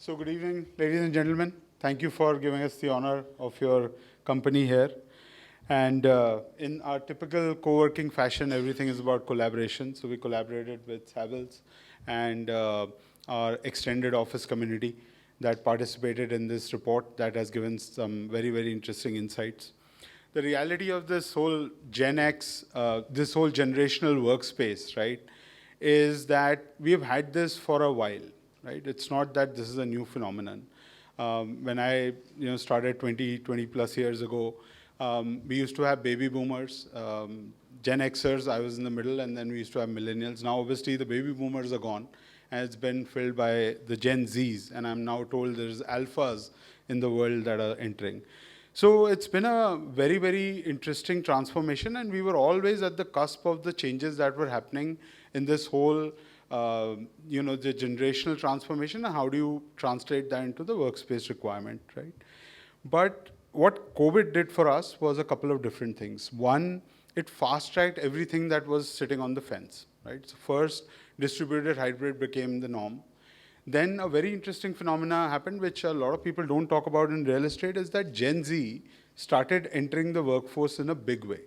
So good evening, ladies and gentlemen. Thank you for giving us the honor of your company here. And in our typical co-working fashion, everything is about collaboration. So we collaborated with Savills and our extended office community that participated in this report that has given some very, very interesting insights. The reality of this whole Gen X, this whole generational workspace, right, is that we've had this for a while, right? It's not that this is a new phenomenon. When I started 20 plus years ago, we used to have baby boomers, Gen Xers, I was in the middle, and then we used to have millennials. Now, obviously, the baby boomers are gone, and it's been filled by the Gen Zs, and I'm now told there's alphas in the world that are entering. So it's been a very, very interesting transformation, and we were always at the cusp of the changes that were happening in this whole, the generational transformation, and how do you translate that into the workspace requirement, right? But what COVID did for us was a couple of different things. One, it fast-tracked everything that was sitting on the fence, right? So first, distributed hybrid became the norm. Then a very interesting phenomena happened, which a lot of people don't talk about in real estate, is that Gen Z started entering the workforce in a big way.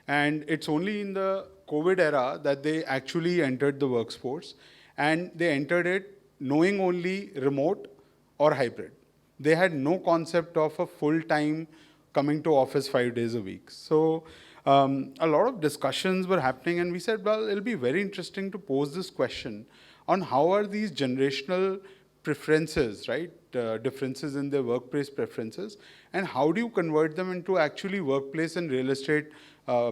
And it's only in the COVID era that they actually entered the workforce, and they entered it knowing only remote or hybrid. They had no concept of a full-time coming to office 5 days a week. So a lot of discussions were happening, and we said, well, it'll be very interesting to pose this question on how are these generational preferences, right? Differences in their workplace preferences, and how do you convert them into actually workplace and real estate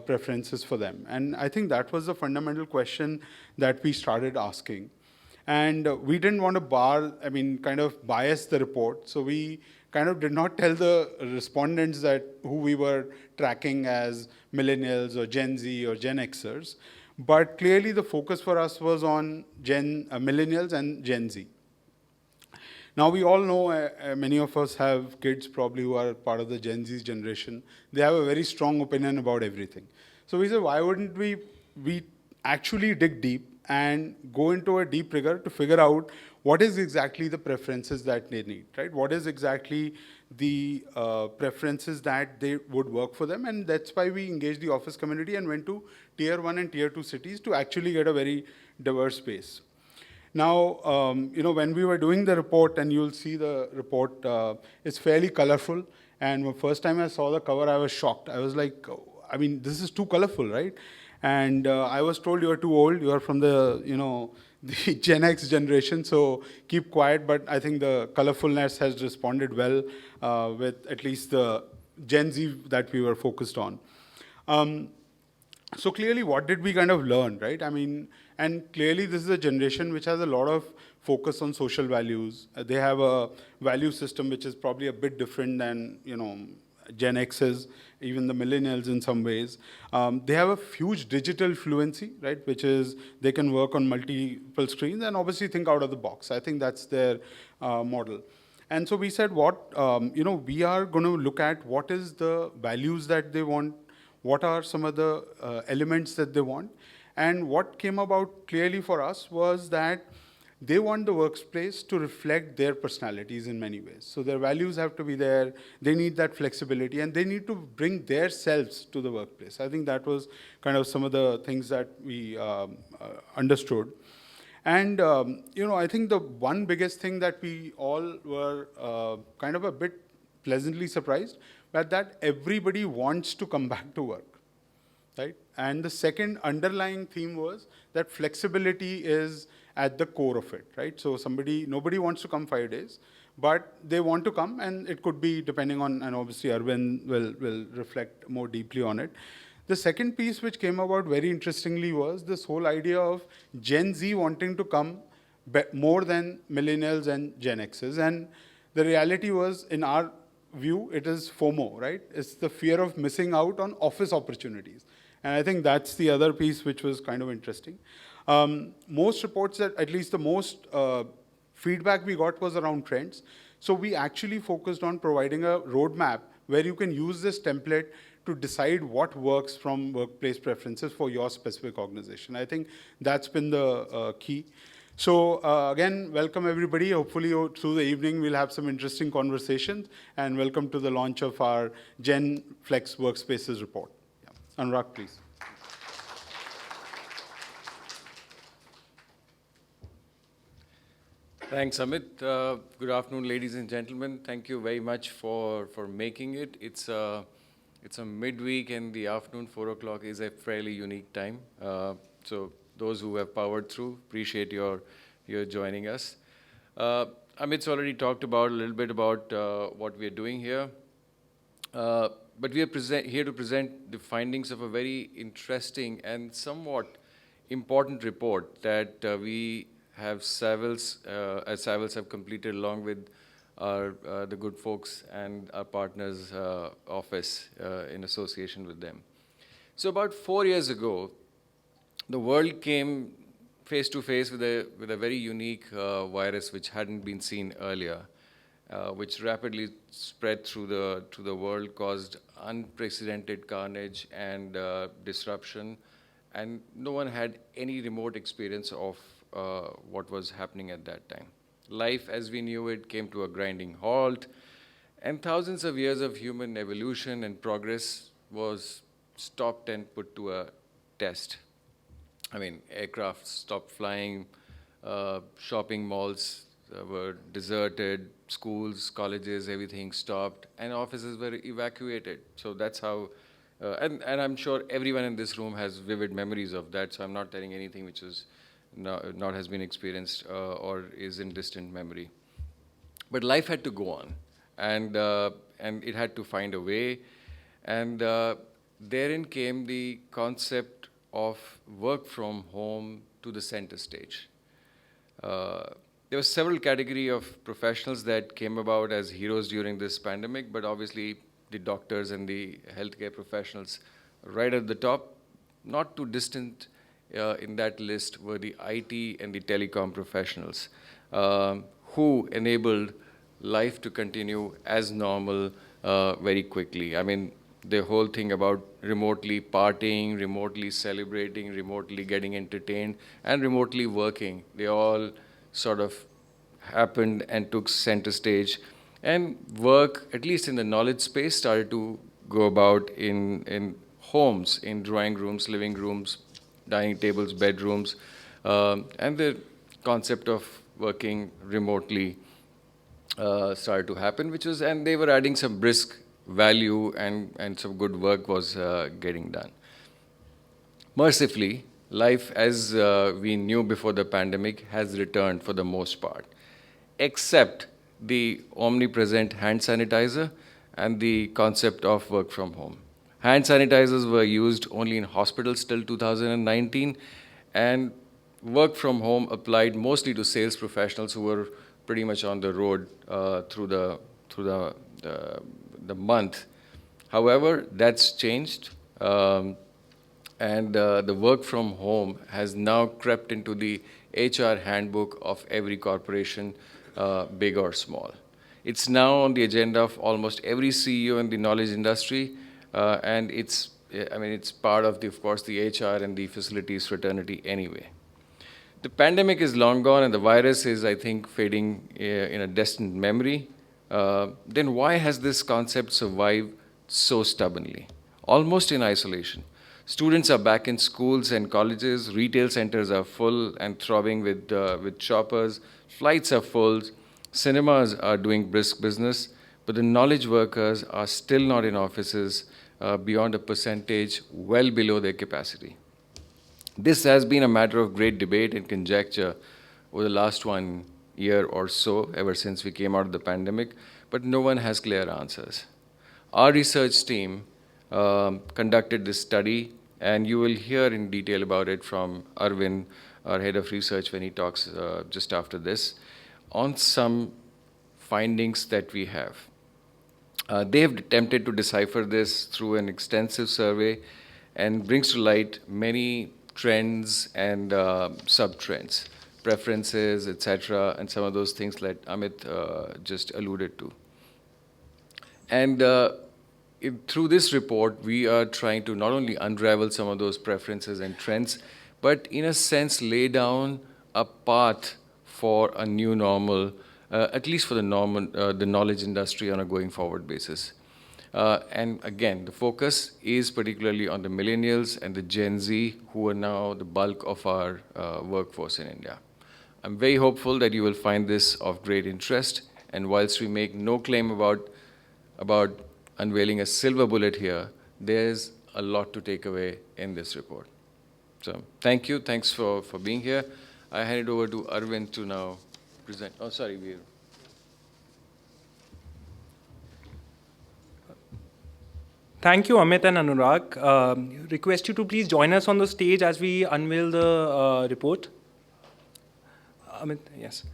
preferences for them? And I think that was the fundamental question that we started asking. And we didn't want to kind of bias the report. So we kind of did not tell the respondents that who we were tracking as millennials or Gen Z or Gen Xers. But clearly the focus for us was on millennials and Gen Z. Now we all know, many of us have kids probably who are part of the Gen Z generation. They have a very strong opinion about everything. So we said, why wouldn't we actually dig deep and go into a deep rigor to figure out what is exactly the preferences that they need, right? What is exactly the preferences that they would work for them? And that's why we engaged the office community and went to tier 1 and tier 2 cities to actually get a very diverse base. Now, when we were doing the report, and you'll see the report, it's fairly colorful. And the first time I saw the cover, I was shocked. I was like, this is too colorful, right? And I was told, you're too old. You're from the Gen X generation, so keep quiet. But I think the colorfulness has responded well with at least the Gen Z that we were focused on. So clearly, what did we kind of learn, right? And clearly this is a generation which has a lot of focus on social values. They have a value system which is probably a bit different than, Gen X's, even the millennials in some ways. They have a huge digital fluency, right? Which is they can work on multiple screens and obviously think out of the box. I think that's their model. And so we said, we are going to look at what is the values that they want, what are some of the elements that they want. And what came about clearly for us was that they want the workplace to reflect their personalities in many ways. So their values have to be there, they need that flexibility, and they need to bring their selves to the workplace. I think that was kind of some of the things that we understood. And I think the one biggest thing that we all were kind of a bit pleasantly surprised, was that everybody wants to come back to work, right? And the second underlying theme was that flexibility is at the core of it, right? So nobody wants to come 5 days, but they want to come, and it could be depending on, and obviously Arvind will reflect more deeply on it. The second piece which came about very interestingly was this whole idea of Gen Z wanting to come more than millennials and Gen X's. And the reality was, in our view, it is FOMO, right? It's the fear of missing out on office opportunities. And I think that's the other piece which was kind of interesting. Most reports, at least the most feedback we got was around trends. So we actually focused on providing a roadmap where you can use this template to decide what works from workplace preferences for your specific organization. I think that's been the key. So again, welcome everybody. Hopefully through the evening we'll have some interesting conversations, and welcome to the launch of our Gen-Flex Workspaces Report. Yeah. Anurag, please. Thanks, Amit. Good afternoon, ladies and gentlemen. Thank you very much for making it. It's a midweek, and the afternoon, 4 o'clock, is a fairly unique time. So those who have powered through, appreciate your joining us. Amit's already talked about a little bit about what we are doing here. But we are here to present the findings of a very interesting and somewhat important report that we have Savills, as Savills have completed along with our, the good folks and our partners, Awfis, in association with them. So about 4 years ago, the world came face to face with a very unique virus which hadn't been seen earlier, which rapidly spread through the world, caused unprecedented carnage and disruption, and no one had any remote experience of what was happening at that time. Life as we knew it came to a grinding halt, and thousands of years of human evolution and progress was stopped and put to a test. I mean, aircraft stopped flying, shopping malls were deserted, schools, colleges, everything stopped, and offices were evacuated. So that's how, and I'm sure everyone in this room has vivid memories of that, so I'm not telling anything which is not has been experienced or is in distant memory. But life had to go on, and it had to find a way, and therein came the concept of work from home to the center stage. There were several category of professionals that came about as heroes during this pandemic, but obviously the doctors and the healthcare professionals right at the top, not too distant in that list, were the IT and the telecom professionals who enabled life to continue as normal very quickly. I mean, the whole thing about remotely partying, remotely celebrating, remotely getting entertained, and remotely working, they all sort of happened and took center stage. And work, at least in the knowledge space, started to go about in homes, in drawing rooms, living rooms, dining tables, bedrooms, and the concept of working remotely started to happen, and they were adding some brisk value, and some good work was getting done. Mercifully, life as we knew before the pandemic has returned for the most part, except the omnipresent hand sanitizer and the concept of work from home. Hand sanitizers were used only in hospitals till 2019, and work from home applied mostly to sales professionals who were pretty much on the road through the month. However, that's changed, and the work from home has now crept into the HR handbook of every corporation, big or small. It's now on the agenda of almost every CEO in the knowledge industry, and it's part of of course, the HR and the facilities fraternity anyway. The pandemic is long gone, and the virus is, I think, fading in a distant memory. Then why has this concept survived so stubbornly, almost in isolation? Students are back in schools and colleges, retail centers are full and throbbing with shoppers, flights are full, cinemas are doing brisk business, but the knowledge workers are still not in offices beyond a percentage well below their capacity. This has been a matter of great debate and conjecture over the last 1 year or so, ever since we came out of the pandemic, but no one has clear answers. Our research team conducted this study, and you will hear in detail about it from Arvind, our head of research, when he talks just after this, on some findings that we have. They have attempted to decipher this through an extensive survey and brings to light many trends and sub-trends, preferences, etc., and some of those things that Amit just alluded to. And through this report, we are trying to not only unravel some of those preferences and trends, but in a sense lay down a path for a new normal, at least for the knowledge industry on a going forward basis. And again, the focus is particularly on the millennials and the Gen Z, who are now the bulk of our workforce in India. I'm very hopeful that you will find this of great interest. And whilst we make no claim about unveiling a silver bullet here, there's a lot to take away in this report. So thank you. Thanks for being here. I hand it over to Arvind to now present. Oh, sorry, Veer. Thank you, Amit and Anurag. Request you to please join us on the stage as we unveil the report. Amit, yes.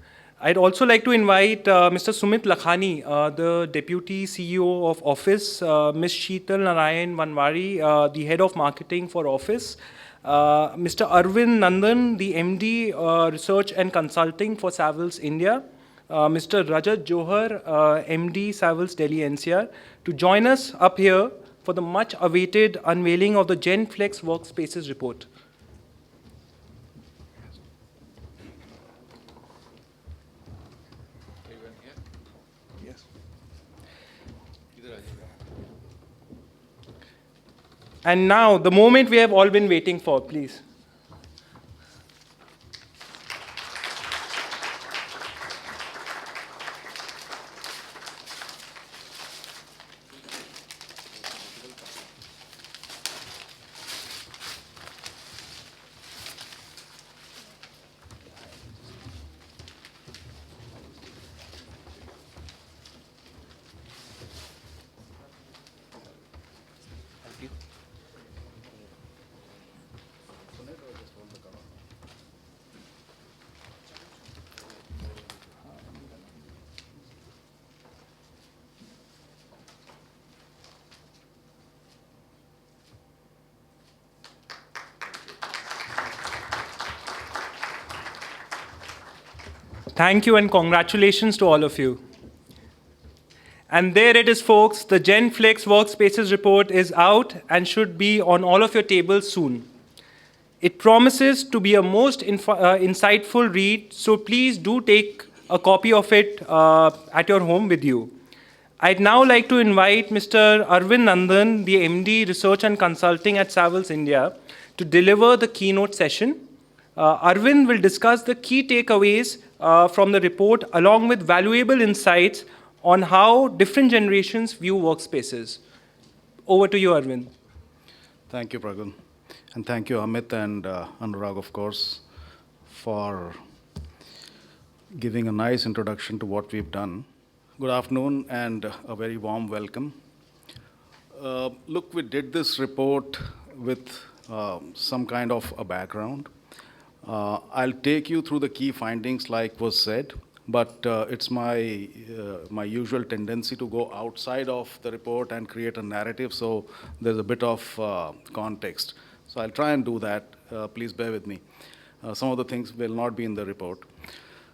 I'd also like to invite Mr. Sumit Lakhani, the Deputy CEO of Awfis, Ms. Sheetal Narayan Vanwari, the Head of Marketing for Awfis, Mr. Arvind Nandan, the MD, Research and Consulting for Savills India, Mr. Rajat Johar, MD, Savills Delhi NCR, to join us up here for the much-awaited unveiling of the Gen-Flex Workspaces Report. And now, the moment we have all been waiting for, please. Thank you and congratulations to all of you. And there it is, folks. The Gen-Flex Workspaces Report is out and should be on all of your tables soon. It promises to be a most insightful read, so please do take a copy of it at your home with you. I'd now like to invite Mr. Arvind Nandan, the MD, Research and Consulting at Savills India, to deliver the keynote session. Arvind will discuss the key takeaways from the report along with valuable insights on how different generations view workspaces. Over to you, Arvind. Thank you, Pragun. And thank you, Amit and Anurag, of course, for giving a nice introduction to what we've done. Good afternoon and a very warm welcome. Look, we did this report with some kind of a background. I'll take you through the key findings like was said, but it's my usual tendency to go outside of the report and create a narrative, so there's a bit of context. So I'll try and do that. Please bear with me. Some of the things will not be in the report.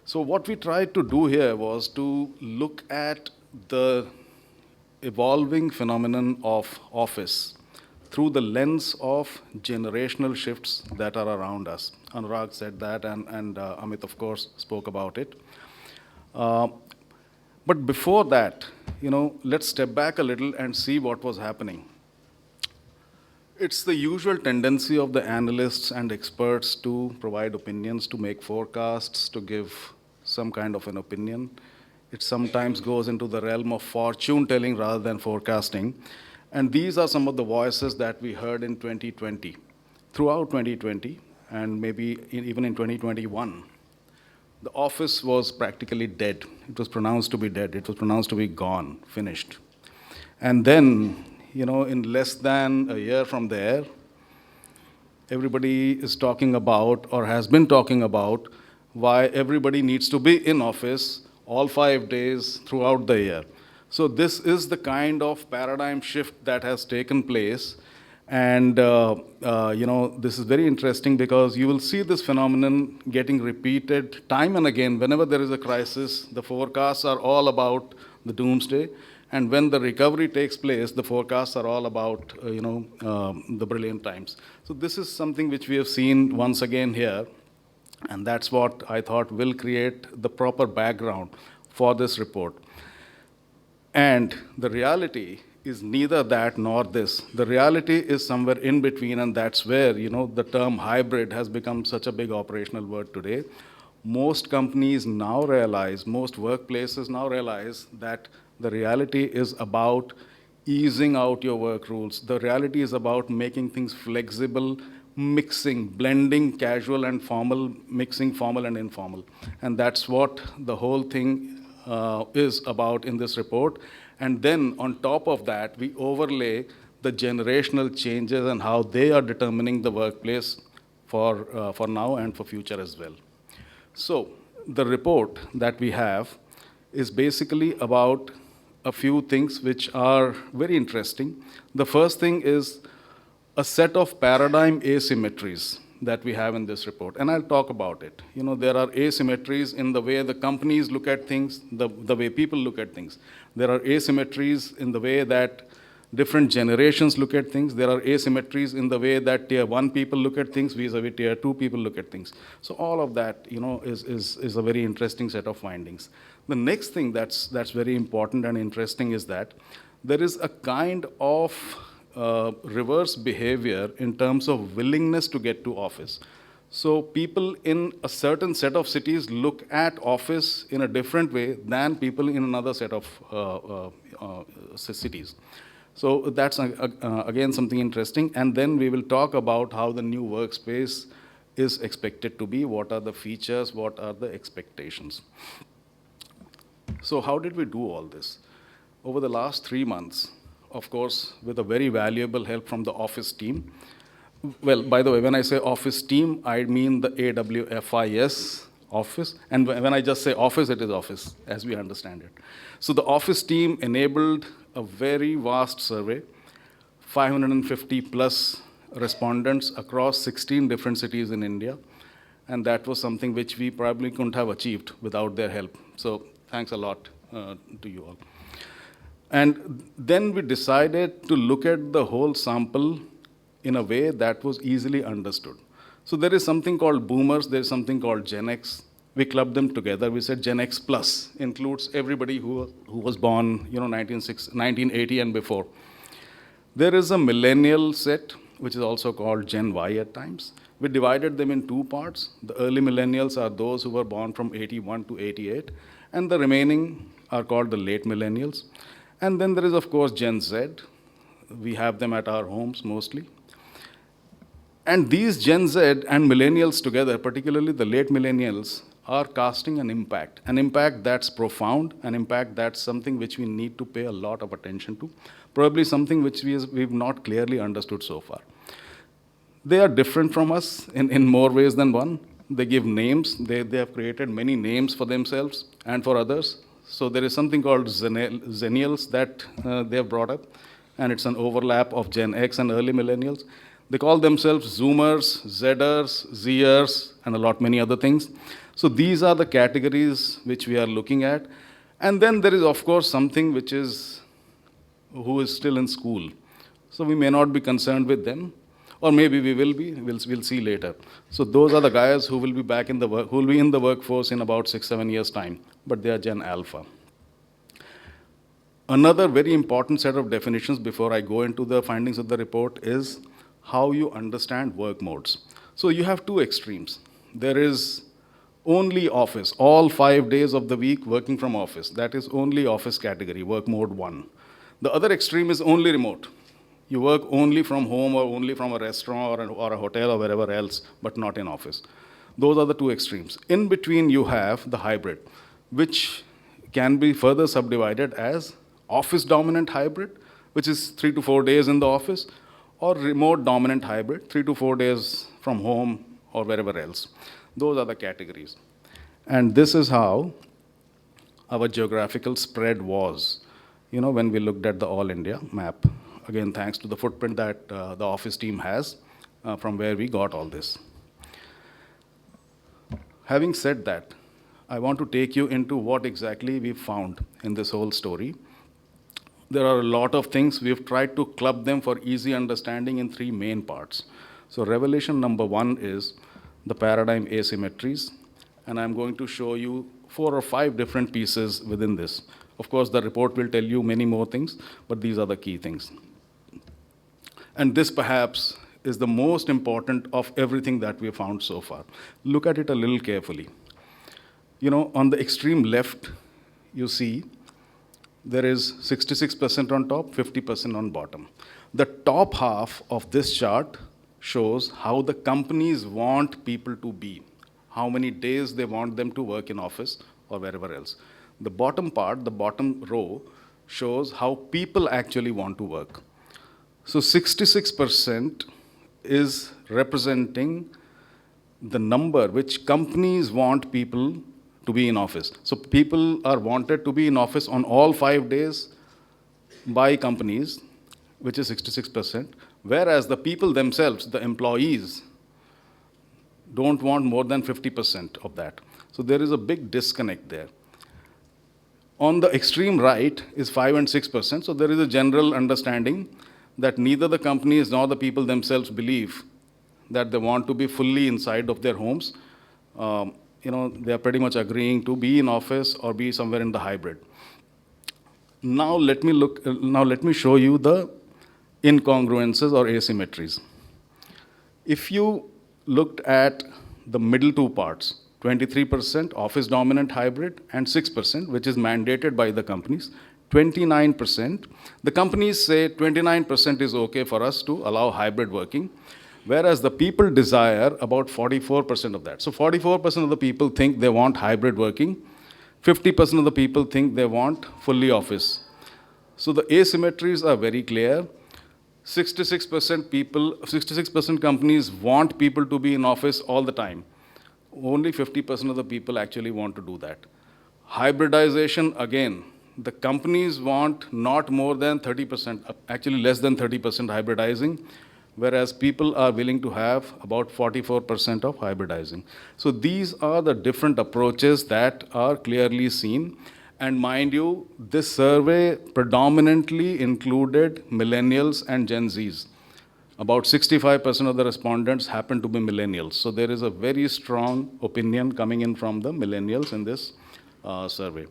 So what we tried to do here was to look at the evolving phenomenon of office through the lens of generational shifts that are around us. Anurag said that, and Amit, of course, spoke about it. But before that, let's step back a little and see what was happening. It's the usual tendency of the analysts and experts to provide opinions, to make forecasts, to give some kind of an opinion. It sometimes goes into the realm of fortune telling rather than forecasting. And these are some of the voices that we heard in 2020. Throughout 2020, and maybe even in 2021, the office was practically dead. It was pronounced to be dead. It was pronounced to be gone, finished. And then, in less than a year from there, everybody is talking about, or has been talking about, why everybody needs to be in office all 5 days throughout the year. So this is the kind of paradigm shift that has taken place. And, this is very interesting because you will see this phenomenon getting repeated time and again. Whenever there is a crisis, the forecasts are all about the doomsday. And when the recovery takes place, the forecasts are all about, the brilliant times. So this is something which we have seen once again here. And that's what I thought will create the proper background for this report. And the reality is neither that nor this. The reality is somewhere in between, and that's where, the term hybrid has become such a big operational word today. Most companies now realize, most workplaces now realize that the reality is about easing out your work rules. The reality is about making things flexible, mixing, blending casual and formal, mixing formal and informal. And that's what the whole thing is about in this report. And then on top of that, we overlay the generational changes and how they are determining the workplace for now and for future as well. So the report that we have is basically about a few things which are very interesting. The first thing is a set of paradigm asymmetries that we have in this report, and I'll talk about it. There are asymmetries in the way the companies look at things, the way people look at things. There are asymmetries in the way that different generations look at things. There are asymmetries in the way that tier 1 people look at things vis-a-vis tier 2 people look at things. So all of that, is a very interesting set of findings. The next thing that's very important and interesting is that there is a kind of reverse behavior in terms of willingness to get to office. So people in a certain set of cities look at office in a different way than people in another set of cities. So that's, again, something interesting. And then we will talk about how the new workspace is expected to be, what are the features, what are the expectations. So how did we do all this? Over the last 3 months, of course, with a very valuable help from the Awfis team. Well, by the way, when I say Awfis team, I mean the AWFIS Awfis. And when I just say Office, it is Office, as we understand it. So the Awfis team enabled a very vast survey, 550 plus respondents across 16 different cities in India. And that was something which we probably couldn't have achieved without their help. So thanks a lot to you all. And then we decided to look at the whole sample in a way that was easily understood. So there is something called boomers, there is something called Gen X. We clubbed them together. We said Gen X plus includes everybody who was born, 1980 and before. There is a millennial set, which is also called Gen Y at times. We divided them in 2 parts. The early millennials are those who were born from 81 to 88, and the remaining are called the late millennials. And then there is, of course, Gen Z. We have them at our homes mostly. And these Gen Z and millennials together, particularly the late millennials, are casting an impact that's profound, an impact that's something which we need to pay a lot of attention to, probably something which we've not clearly understood so far. They are different from us in more ways than one. They give names. They have created many names for themselves and for others. So there is something called Zennials that they have brought up, and it's an overlap of Gen X and early millennials. They call themselves Zoomers, Zers, Zers, and a lot many other things. So these are the categories which we are looking at. And then there is, of course, something which is who is still in school. So we may not be concerned with them, or maybe we will be. We'll see later. So those are the guys who will be back in the work, who will be in the workforce in about 6-7 years' time. But they are Gen Alpha. Another very important set of definitions before I go into the findings of the report is how you understand work modes. So you have 2 extremes. There is only office, all 5 days of the week working from office. That is only office category, work mode 1. The other extreme is only remote. You work only from home or only from a restaurant or a hotel or wherever else, but not in office. Those are the 2 extremes. In between, you have the hybrid, which can be further subdivided as office-dominant hybrid, which is 3 to 4 days in the office, or remote-dominant hybrid, 3 to 4 days from home or wherever else. Those are the categories. And this is how our geographical spread was, when we looked at the All India map. Again, thanks to the footprint that the Awfis team has from where we got all this. Having said that, I want to take you into what exactly we found in this whole story. There are a lot of things. We've tried to club them for easy understanding in 3 main parts. So revelation number 1 is the paradigm asymmetries, and I'm going to show you 4 or 5 different pieces within this. Of course, the report will tell you many more things, but these are the key things. And this perhaps is the most important of everything that we have found so far. Look at it a little carefully. You know, on the extreme left, you see there is 66% on top, 50% on bottom. The top half of this chart shows how the companies want people to be, how many days they want them to work in office or wherever else. The bottom part, the bottom row, shows how people actually want to work. So 66% is representing the number which companies want people to be in office. So people are wanted to be in office on all 5 days by companies, which is 66%, whereas the people themselves, the employees, don't want more than 50% of that. So there is a big disconnect there. On the extreme right is 5 and 6%, so there is a general understanding that neither the companies nor the people themselves believe that they want to be fully inside of their homes. They are pretty much agreeing to be in office or be somewhere in the hybrid. Now let me show you the incongruences or asymmetries. If you looked at the middle 2 parts, 23% office dominant hybrid and 6%, which is mandated by the companies, 29%. The companies say 29% is okay for us to allow hybrid working, whereas the people desire about 44% of that. So 44% of the people think they want hybrid working, 50% of the people think they want fully office. So the asymmetries are very clear. 66% companies want people to be in office all the time. Only 50% of the people actually want to do that. Hybridization, again, the companies want not more than 30%, actually less than 30% hybridizing, whereas people are willing to have about 44% of hybridizing. So these are the different approaches that are clearly seen. And mind you, this survey predominantly included millennials and Gen Zs. About 65% of the respondents happen to be millennials. So there is a very strong opinion coming in from the millennials in this survey.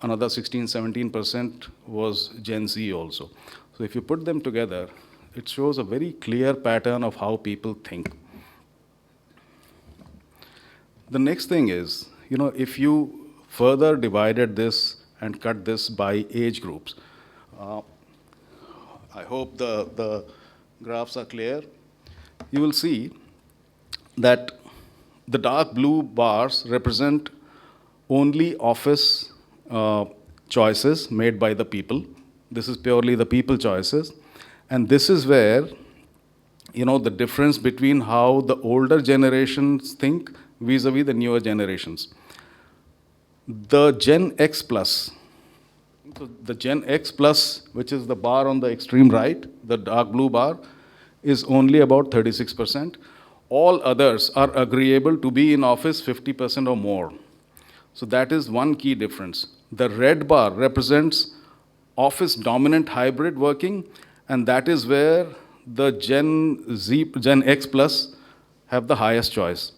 Another 16-17% was Gen Z also. So if you put them together, it shows a very clear pattern of how people think. The next thing is, if you further divided this and cut this by age groups, I hope the graphs are clear. You will see that the dark blue bars represent only office choices made by the people. This is purely the people choices. And this is where, the difference between how the older generations think vis-a-vis the newer generations. The Gen X plus, which is the bar on the extreme right, the dark blue bar, is only about 36%. All others are agreeable to be in office 50% or more. So that is one key difference. The red bar represents office dominant hybrid working, and that is where the Gen X plus have the highest choice.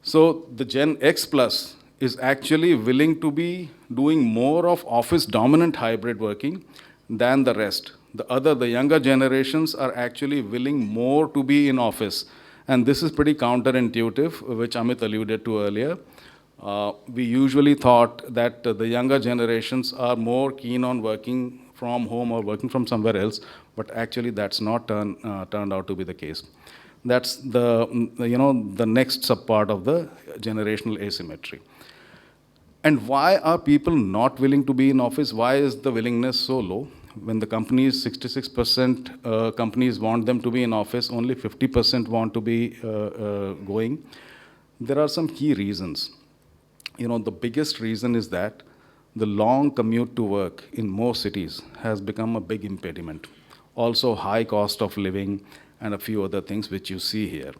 So the Gen X plus is actually willing to be doing more of office dominant hybrid working than the rest. The younger generations are actually willing more to be in office. And this is pretty counterintuitive, which Amit alluded to earlier. We usually thought that the younger generations are more keen on working from home or working from somewhere else, but actually that's not turned out to be the case. That's the next subpart of the generational asymmetry. And why are people not willing to be in office? Why is the willingness so low? When the companies, 66% companies want them to be in office, only 50% want to be going. There are some key reasons. The biggest reason is that the long commute to work in most cities has become a big impediment. Also high cost of living and a few other things which you see here.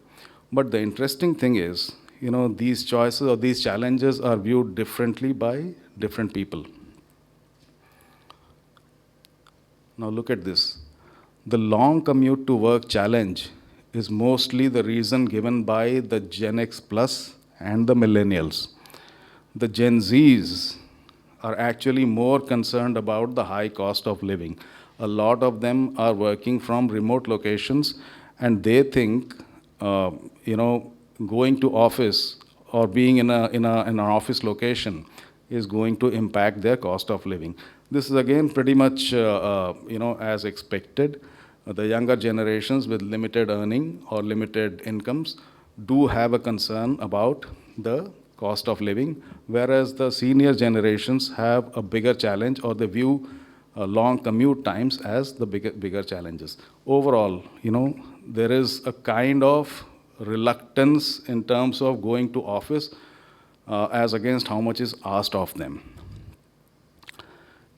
But the interesting thing is, these choices or these challenges are viewed differently by different people. Now look at this. The long commute to work challenge is mostly the reason given by the Gen X plus and the millennials. The Gen Zs are actually more concerned about the high cost of living. A lot of them are working from remote locations, and they think, going to office or being in an office location is going to impact their cost of living. This is again pretty much, as expected. The younger generations with limited earning or limited incomes do have a concern about the cost of living, whereas the senior generations have a bigger challenge, or they view long commute times as the bigger challenges. Overall, there is a kind of reluctance in terms of going to office as against how much is asked of them.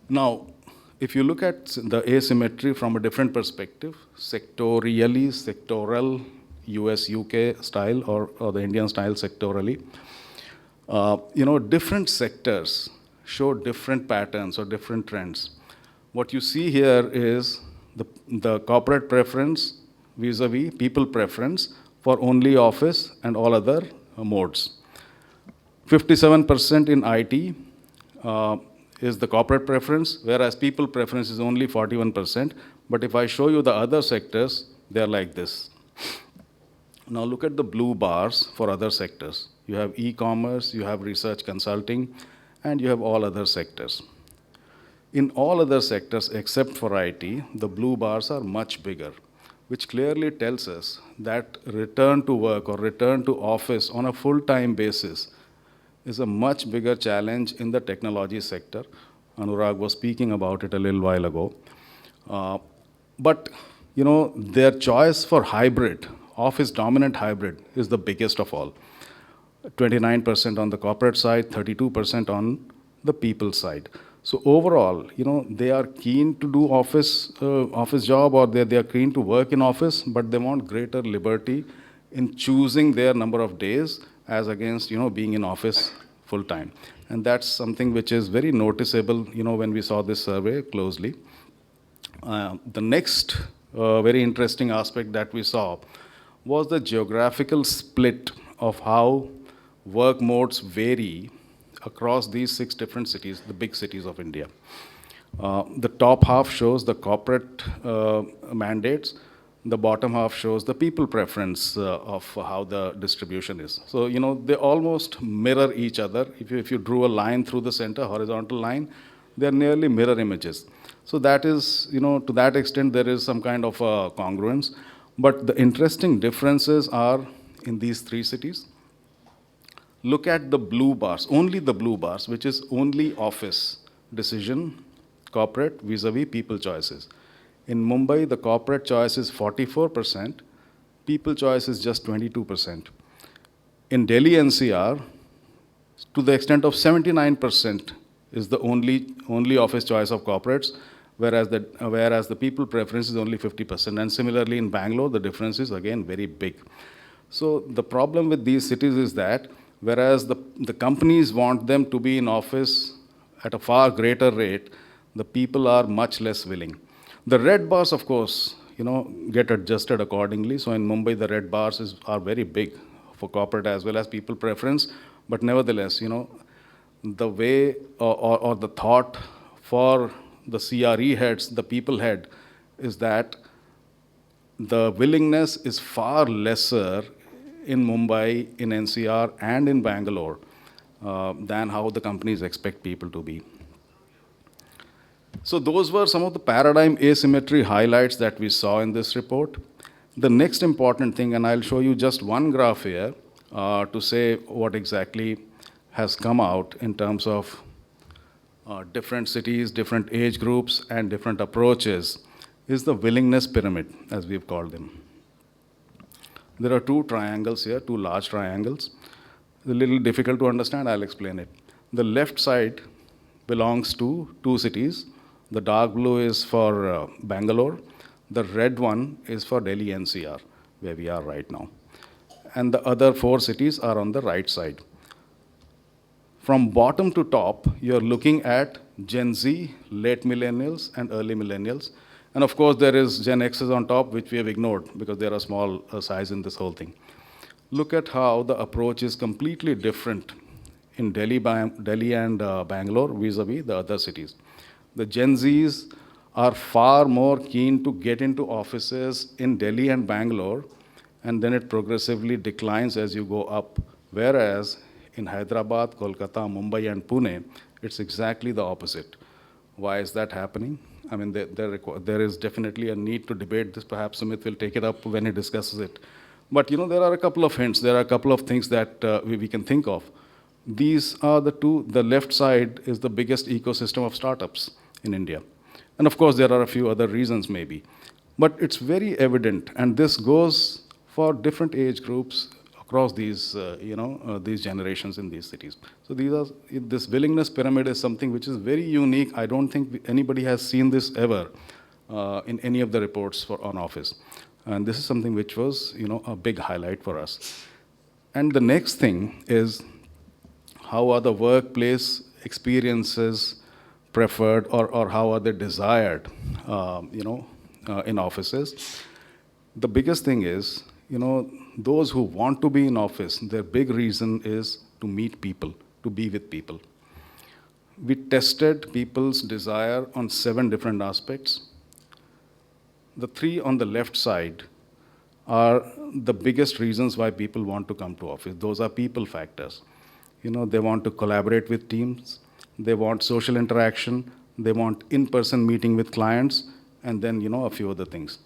Now, if you look at the asymmetry from a different perspective, sectoral, US, UK style, or the Indian style sectorally, different sectors show different patterns or different trends. What you see here is the corporate preference vis-a-vis people preference for only office and all other modes. 57% in IT is the corporate preference, whereas people preference is only 41%. But if I show you the other sectors, they're like this. Now look at the blue bars for other sectors. You have e-commerce, you have research consulting, and you have all other sectors. In all other sectors except for IT, the blue bars are much bigger, which clearly tells us that return to work or return to office on a full-time basis is a much bigger challenge in the technology sector. Anurag was speaking about it a little while ago. But their choice for hybrid, office-dominant hybrid, is the biggest of all. 29% on the corporate side, 32% on the people side. So overall, they are keen to do office job, or they are keen to work in office, but they want greater liberty in choosing their number of days as against being in office full time. And that's something which is very noticeable when we saw this survey closely. The next very interesting aspect that we saw was the geographical split of how work modes vary across these 6 different cities, the big cities of India. The top half shows the corporate mandates. The bottom half shows the people preference of how the distribution is. So, they almost mirror each other. If you drew a line through the center, horizontal line, they're nearly mirror images. So that is, to that extent, there is some kind of congruence. But the interesting differences are in these 3 cities. Look at the blue bars, only the blue bars, which is only office decision, corporate vis-a-vis people choices. In Mumbai, the corporate choice is 44%, people choice is just 22%. In Delhi NCR, to the extent of 79% is the only office choice of corporates, whereas the people preference is only 50%. And similarly in Bangalore, the difference is again very big. So the problem with these cities is that whereas the companies want them to be in office at a far greater rate, the people are much less willing. The red bars, of course, get adjusted accordingly. So in Mumbai, the red bars are very big for corporate as well as people preference. But nevertheless, the way or the thought for the CRE heads, the people head, is that the willingness is far lesser in Mumbai, in NCR, and in Bangalore than how the companies expect people to be. So those were some of the paradigm asymmetry highlights that we saw in this report. The next important thing, and I'll show you just one graph here to say what exactly has come out in terms of different cities, different age groups, and different approaches, is the willingness pyramid, as we've called them. There are 2 triangles here, 2 large triangles. It's a little difficult to understand, I'll explain it. The left side belongs to 2 cities. The dark blue is for Bangalore. The red one is for Delhi NCR, where we are right now. And the other 4 cities are on the right side. From bottom to top, you're looking at Gen Z, late millennials, and early millennials. And of course, there is Gen X's on top, which we have ignored because they're a small size in this whole thing. Look at how the approach is completely different in Delhi and Bangalore vis-a-vis the other cities. The Gen Zs are far more keen to get into offices in Delhi and Bangalore, and then it progressively declines as you go up. Whereas in Hyderabad, Kolkata, Mumbai, and Pune, it's exactly the opposite. Why is that happening? I mean, there is definitely a need to debate this. Perhaps Sumit will take it up when he discusses it. But there are a couple of hints. There are a couple of things that we can think of. These are the two. The left side is the biggest ecosystem of startups in India. And of course, there are a few other reasons maybe. But it's very evident, and this goes for different age groups across these, these generations in these cities. So this willingness pyramid is something which is very unique. I don't think anybody has seen this ever in any of the reports on Awfis. And this is something which was, a big highlight for us. And the next thing is, how are the workplace experiences preferred, or how are they desired, in offices? The biggest thing is, those who want to be in office, their big reason is to meet people, to be with people. We tested people's desire on 7 different aspects. The 3 on the left side are the biggest reasons why people want to come to office. Those are people factors. They want to collaborate with teams, they want social interaction, they want in-person meeting with clients, and then, a few other things.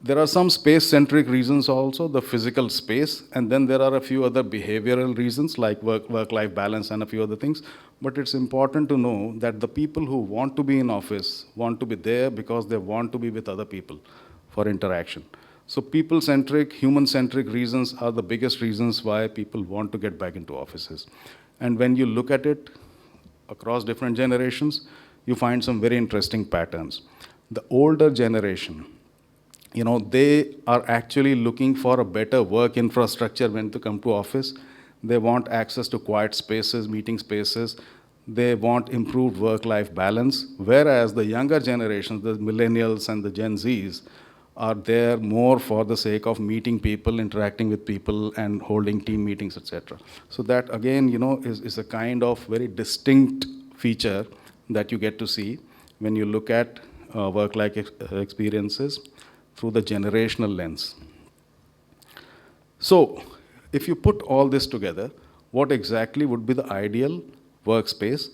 There are some space-centric reasons also, the physical space, and then there are a few other behavioral reasons like work-life balance and a few other things. But it's important to know that the people who want to be in office want to be there because they want to be with other people for interaction. So people-centric, human-centric reasons are the biggest reasons why people want to get back into offices. And when you look at it across different generations, you find some very interesting patterns. The older generation, they are actually looking for a better work infrastructure when to come to office. They want access to quiet spaces, meeting spaces. They want improved work-life balance, whereas the younger generations, the millennials and the Gen Zs, are there more for the sake of meeting people, interacting with people, and holding team meetings, etc. So that, again, is a kind of very distinct feature that you get to see when you look at work-life experiences through the generational lens. So, if you put all this together, what exactly would be the ideal workspace?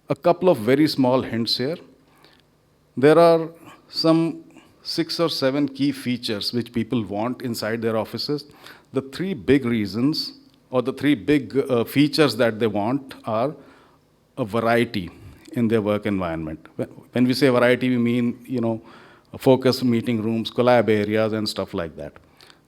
A couple of very small hints here. There are some 6 or 7 key features which people want inside their offices. The 3 big reasons, or the 3 big features that they want are a variety in their work environment. When we say variety, we mean, focused meeting rooms, collab areas, and stuff like that.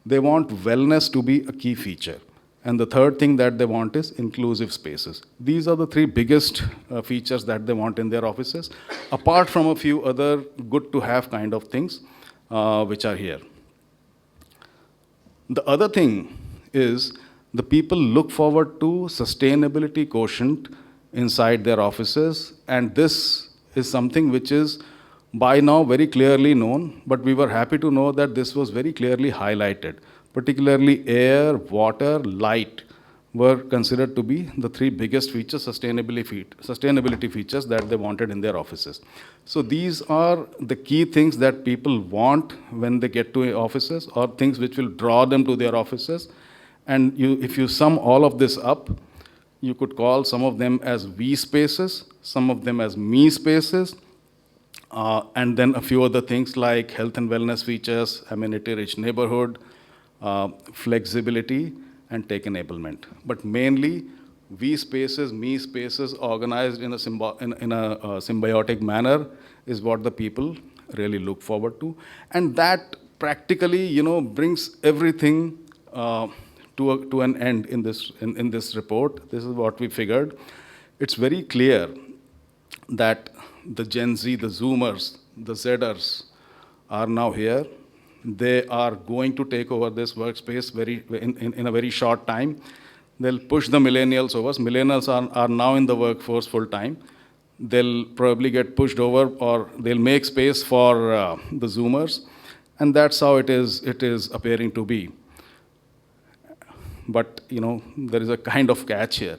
They want wellness to be a key feature. And the third thing that they want is inclusive spaces. These are the 3 biggest features that they want in their offices, apart from a few other good-to-have kind of things which are here. The other thing is the people look forward to sustainability quotient inside their offices, and this is something which is by now very clearly known, but we were happy to know that this was very clearly highlighted. Particularly air, water, light were considered to be the 3 biggest features, sustainability features that they wanted in their offices. So these are the key things that people want when they get to offices, or things which will draw them to their offices. And if you sum all of this up, you could call some of them as we spaces, some of them as me spaces, and then a few other things like health and wellness features, amenity-rich neighborhood, flexibility, and tech enablement. But mainly, we spaces, me spaces, organized in a symbiotic manner is what the people really look forward to. And that practically, brings everything to an end in this report. This is what we figured. It's very clear that the Gen Z, the Zoomers, the Zers are now here. They are going to take over this workspace in a very short time. They'll push the millennials over. Millennials are now in the workforce full time. they'll probably get pushed over or they'll make space for the Zoomers. And that's how it is appearing to be. But there is a kind of catch here.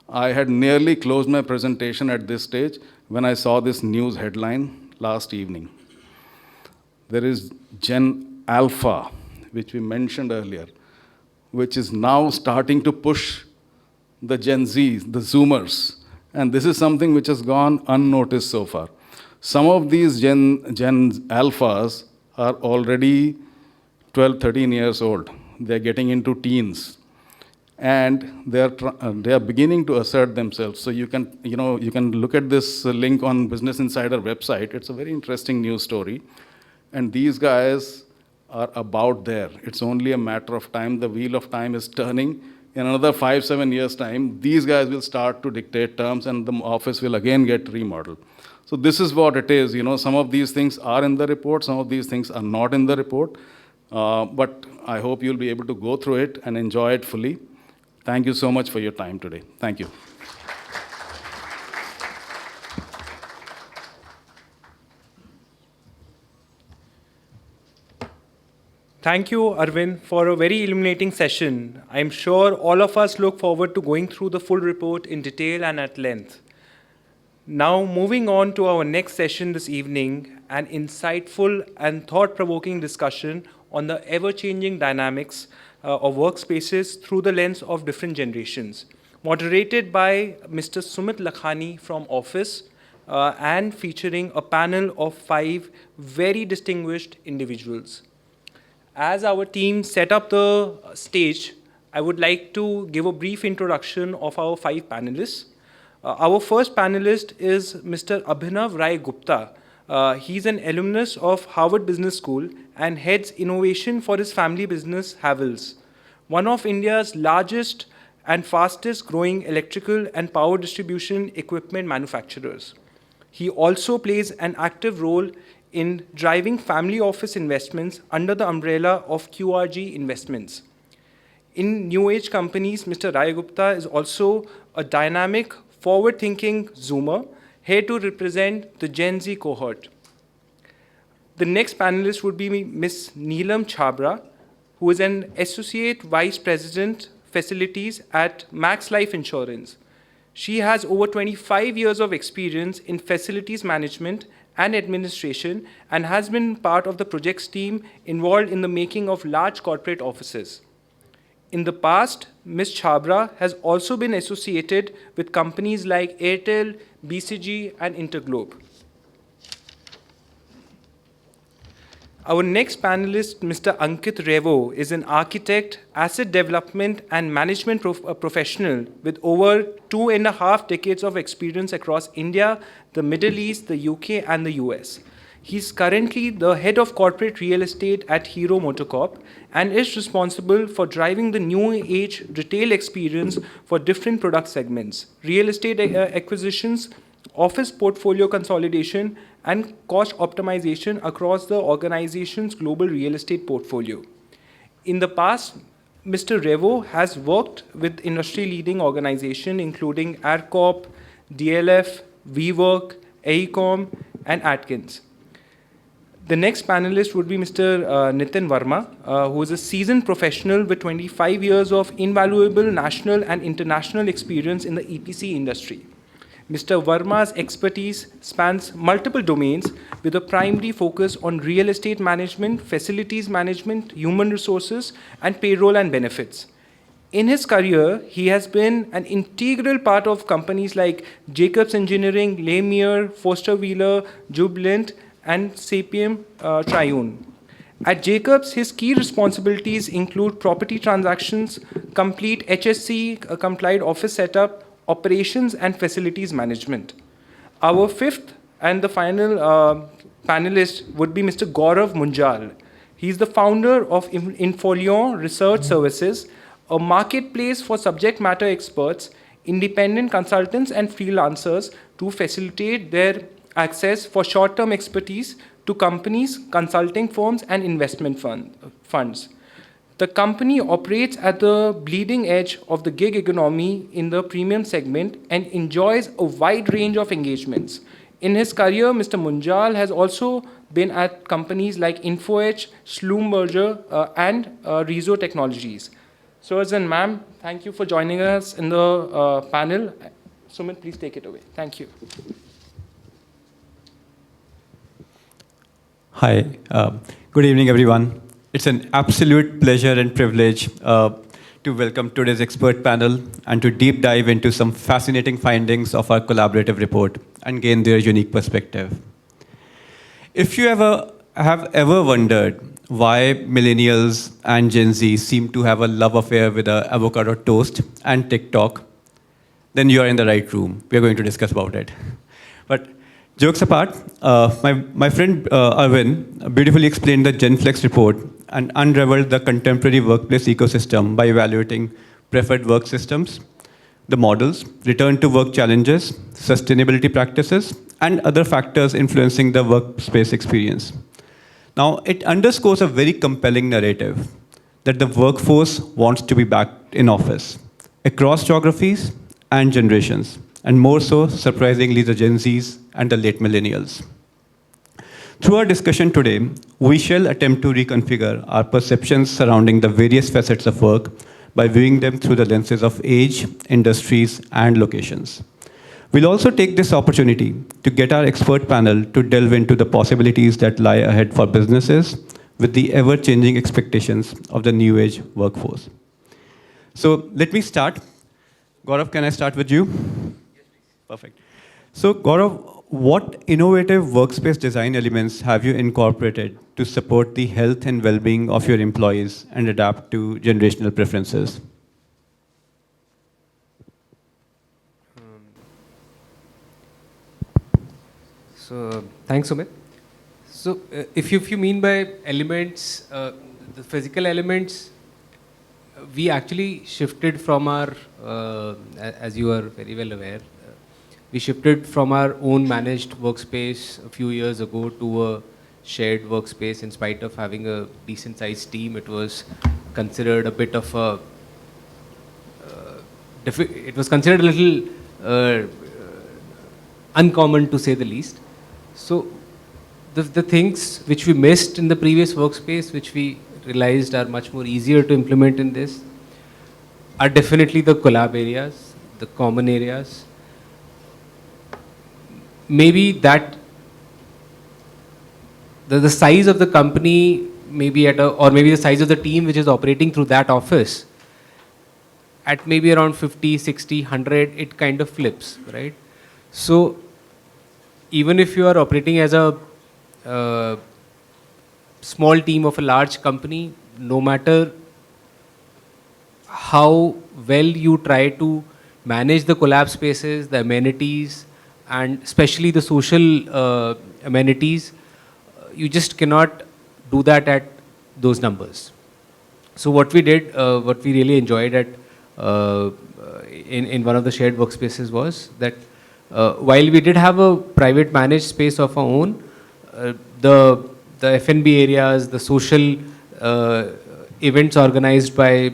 I had nearly closed my presentation at this stage when I saw this news headline last evening. There is Gen Alpha, which we mentioned earlier, which is now starting to push the Gen Zs, the Zoomers. And this is something which has gone unnoticed so far. Some of these Gen Alphas are already 12, 13 years old. They're getting into teens. And they are beginning to assert themselves. So you can look at this link on Business Insider website. It's a very interesting news story. And these guys are about there. It's only a matter of time. The wheel of time is turning. In another 5-7 years' time, these guys will start to dictate terms and the office will again get remodeled. So this is what it is. Some of these things are in the report. Some of these things are not in the report. But I hope you'll be able to go through it and enjoy it fully. Thank you so much for your time today. Thank you. Thank you, Arvind, for a very illuminating session. I'm sure all of us look forward to going through the full report in detail and at length. Now, moving on to our next session this evening, an insightful and thought-provoking discussion on the ever-changing dynamics of workspaces through the lens of different generations, moderated by Mr. Sumit Lakhani from Awfis, and featuring a panel of 5 very distinguished individuals. As our team set up the stage, I would like to give a brief introduction of our 5 panelists. Our first panelist is Mr. Abhinav Rai Gupta. He's an alumnus of Harvard Business School and heads innovation for his family business, Savills, one of India's largest and fastest growing electrical and power distribution equipment manufacturers. He also plays an active role in driving family office investments under the umbrella of QRG Investments. In new age companies, Mr. Rai Gupta is also a dynamic, forward-thinking Zoomer, here to represent the Gen Z cohort. The next panelist would be Ms. Neelam Chhabra, who is an Associate Vice President, Facilities at Max Life Insurance. She has over 25 years of experience in facilities management and administration and has been part of the projects team involved in the making of large corporate offices. In the past, Ms. Chhabra has also been associated with companies like Airtel, BCG, and Interglobe. Our next panelist, Mr. Ankit Revo, is an architect, asset development, and management professional with over 2.5 decades of experience across India, the Middle East, the UK, and the US. He's currently the head of corporate real estate at Hero MotoCorp and is responsible for driving the new age retail experience for different product segments, real estate acquisitions, office portfolio consolidation, and cost optimization across the organization's global real estate portfolio. In the past, Mr. Revo has worked with industry-leading organizations including AirCorp, DLF, WeWork, AECOM, and Atkins. The next panelist would be Mr. Nitin Verma, who is a seasoned professional with 25 years of invaluable national and international experience in the EPC industry. Mr. Verma's expertise spans multiple domains with a primary focus on real estate management, facilities management, human resources, and payroll and benefits. In his career, he has been an integral part of companies like Jacobs Engineering, Lemire, Foster Wheeler, Jubilant, and Sapiem Triune. At Jacobs, his key responsibilities include property transactions, complete HSC-compliant office setup, operations, and facilities management. Our fifth and the final panelist would be Mr. Gaurav Munjal. He's the founder of Infolion Research Services, a marketplace for subject matter experts, independent consultants, and freelancers to facilitate their access for short-term expertise to companies, consulting firms, and investment funds. The company operates at the bleeding edge of the gig economy in the premium segment and enjoys a wide range of engagements. In his career, Mr. Munjal has also been at companies like InfoEdge, Schlumberger, and Rezo Technologies. Sirs and ma'am, thank you for joining us in the panel. Sumit, please take it away. Thank you. Hi, good evening, everyone. It's an absolute pleasure and privilege to welcome today's expert panel and to deep dive into some fascinating findings of our collaborative report and gain their unique perspective. If you have ever wondered why millennials and Gen Z seem to have a love affair with avocado toast and TikTok, then you are in the right room. We are going to discuss about it. But jokes apart, my friend Arvind beautifully explained the Gen-Flex report and unraveled the contemporary workplace ecosystem by evaluating preferred work systems, the models, return to work challenges, sustainability practices, and other factors influencing the workspace experience. Now, it underscores a very compelling narrative that the workforce wants to be back in office across geographies and generations, and more so, surprisingly, the Gen Zs and the late millennials. Through our discussion today, we shall attempt to reconfigure our perceptions surrounding the various facets of work by viewing them through the lenses of age, industries, and locations. We'll also take this opportunity to get our expert panel to delve into the possibilities that lie ahead for businesses with the ever-changing expectations of the new age workforce. So let me start. Gaurav, can I start with you? Yes, please. Perfect. So Gaurav, what innovative workspace design elements have you incorporated to support the health and well-being of your employees and adapt to generational preferences? So thanks, Sumit. So if you mean by elements, the physical elements, we actually shifted from our, as you are very well aware, we shifted from our own managed workspace a few years ago to a shared workspace. In spite of having a decent sized team, it was considered a bit of a, it was considered a little uncommon to say the least. So the things which we missed in the previous workspace, which we realized are much more easier to implement in this, are definitely the collab areas, the common areas. Maybe that the size of the company, maybe or maybe the size of the team which is operating through that office, at maybe around 50, 60, 100, it kind of flips, right? So even if you are operating as a small team of a large company, no matter how well you try to manage the collab spaces, the amenities, and especially the social amenities, you just cannot do that at those numbers. So what we did, what we really enjoyed at in one of the shared workspaces was that while we did have a private managed space of our own, the F&B areas, the social events organized by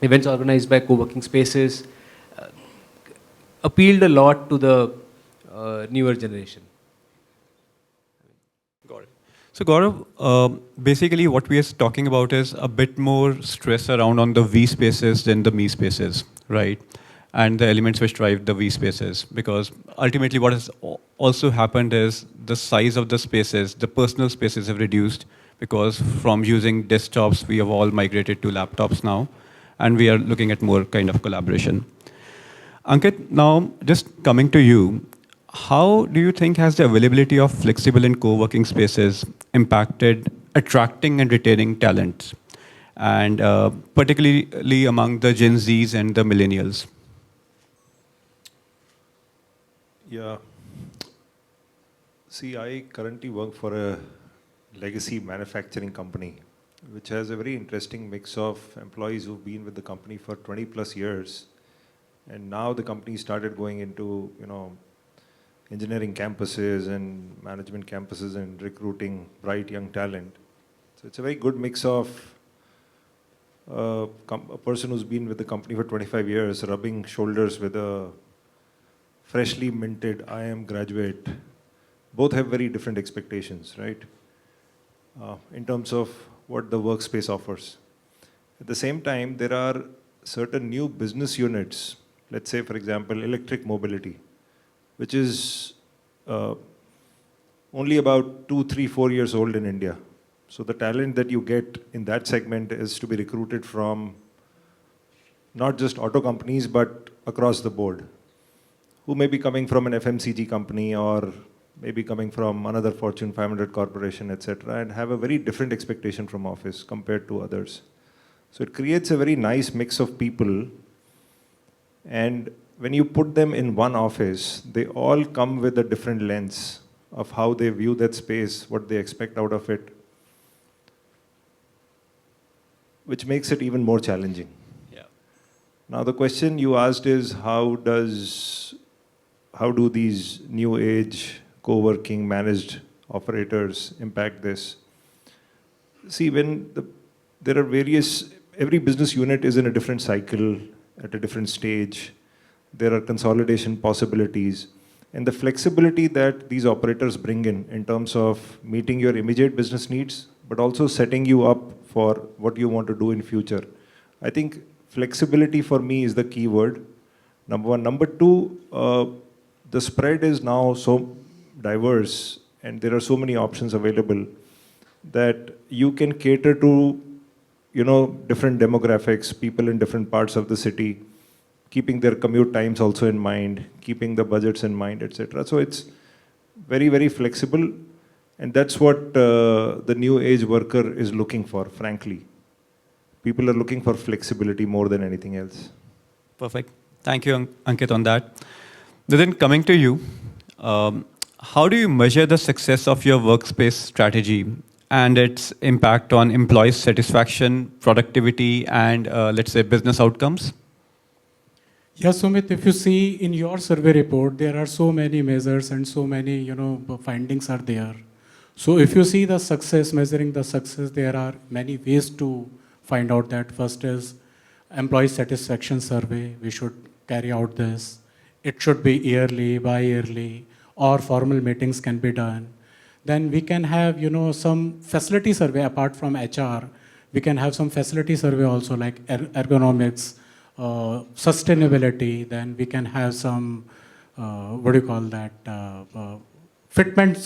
co-working spaces appealed a lot to the newer generation. Got it. So Gaurav, basically what we are talking about is a bit more stress around on the V spaces than the me spaces, right? And the elements which drive the V spaces, because ultimately what has also happened is the size of the spaces, the personal spaces have reduced, because from using desktops, we have all migrated to laptops now, and we are looking at more kind of collaboration. Ankit, now just coming to you, how do you think has the availability of flexible and co-working spaces impacted attracting and retaining talent, and particularly among the Gen Zs and the millennials? Yeah. See, I currently work for a legacy manufacturing company, which has a very interesting mix of employees who've been with the company for 20 plus years. And now the company started going into, engineering campuses and management campuses and recruiting bright young talent. So it's a very good mix of a person who's been with the company for 25 years, rubbing shoulders with a freshly minted IM graduate. Both have very different expectations, right? In terms of what the workspace offers. At the same time, there are certain new business units, let's say, for example, electric mobility, which is only about 2, 3, 4 years old in India. So the talent that you get in that segment is to be recruited from not just auto companies, but across the board, who may be coming from an FMCG company or maybe coming from another Fortune 500 corporation, etc., and have a very different expectation from Office compared to others. So it creates a very nice mix of people, and when you put them in one office, they all come with a different lens of how they view that space, what they expect out of it, which makes it even more challenging. Yeah. Now the question you asked is how do these new age co-working managed operators impact this? See, there are every business unit is in a different cycle, at a different stage. There are consolidation possibilities. And the flexibility that these operators bring in terms of meeting your immediate business needs, but also setting you up for what you want to do in future. I think flexibility for me is the key word, number one. Number two, the spread is now so diverse and there are so many options available that you can cater to, different demographics, people in different parts of the city, keeping their commute times also in mind, keeping the budgets in mind, etc. So it's very, very flexible, and that's what the new age worker is looking for, frankly. People are looking for flexibility more than anything else. Perfect. Thank you, Ankit, on that. Then coming to you, how do you measure the success of your workspace strategy and its impact on employee satisfaction, productivity, and let's say business outcomes? Yes, Sumit, if you see in your survey report, there are so many measures and so many, findings are there. So if you see the success, measuring the success, there are many ways to find out that. First is employee satisfaction survey. We should carry out this. It should be yearly, bi-yearly, or formal meetings can be done. Then we can have, some facility survey apart from HR. We can have some facility survey also like ergonomics, sustainability. Then we can have some, fitment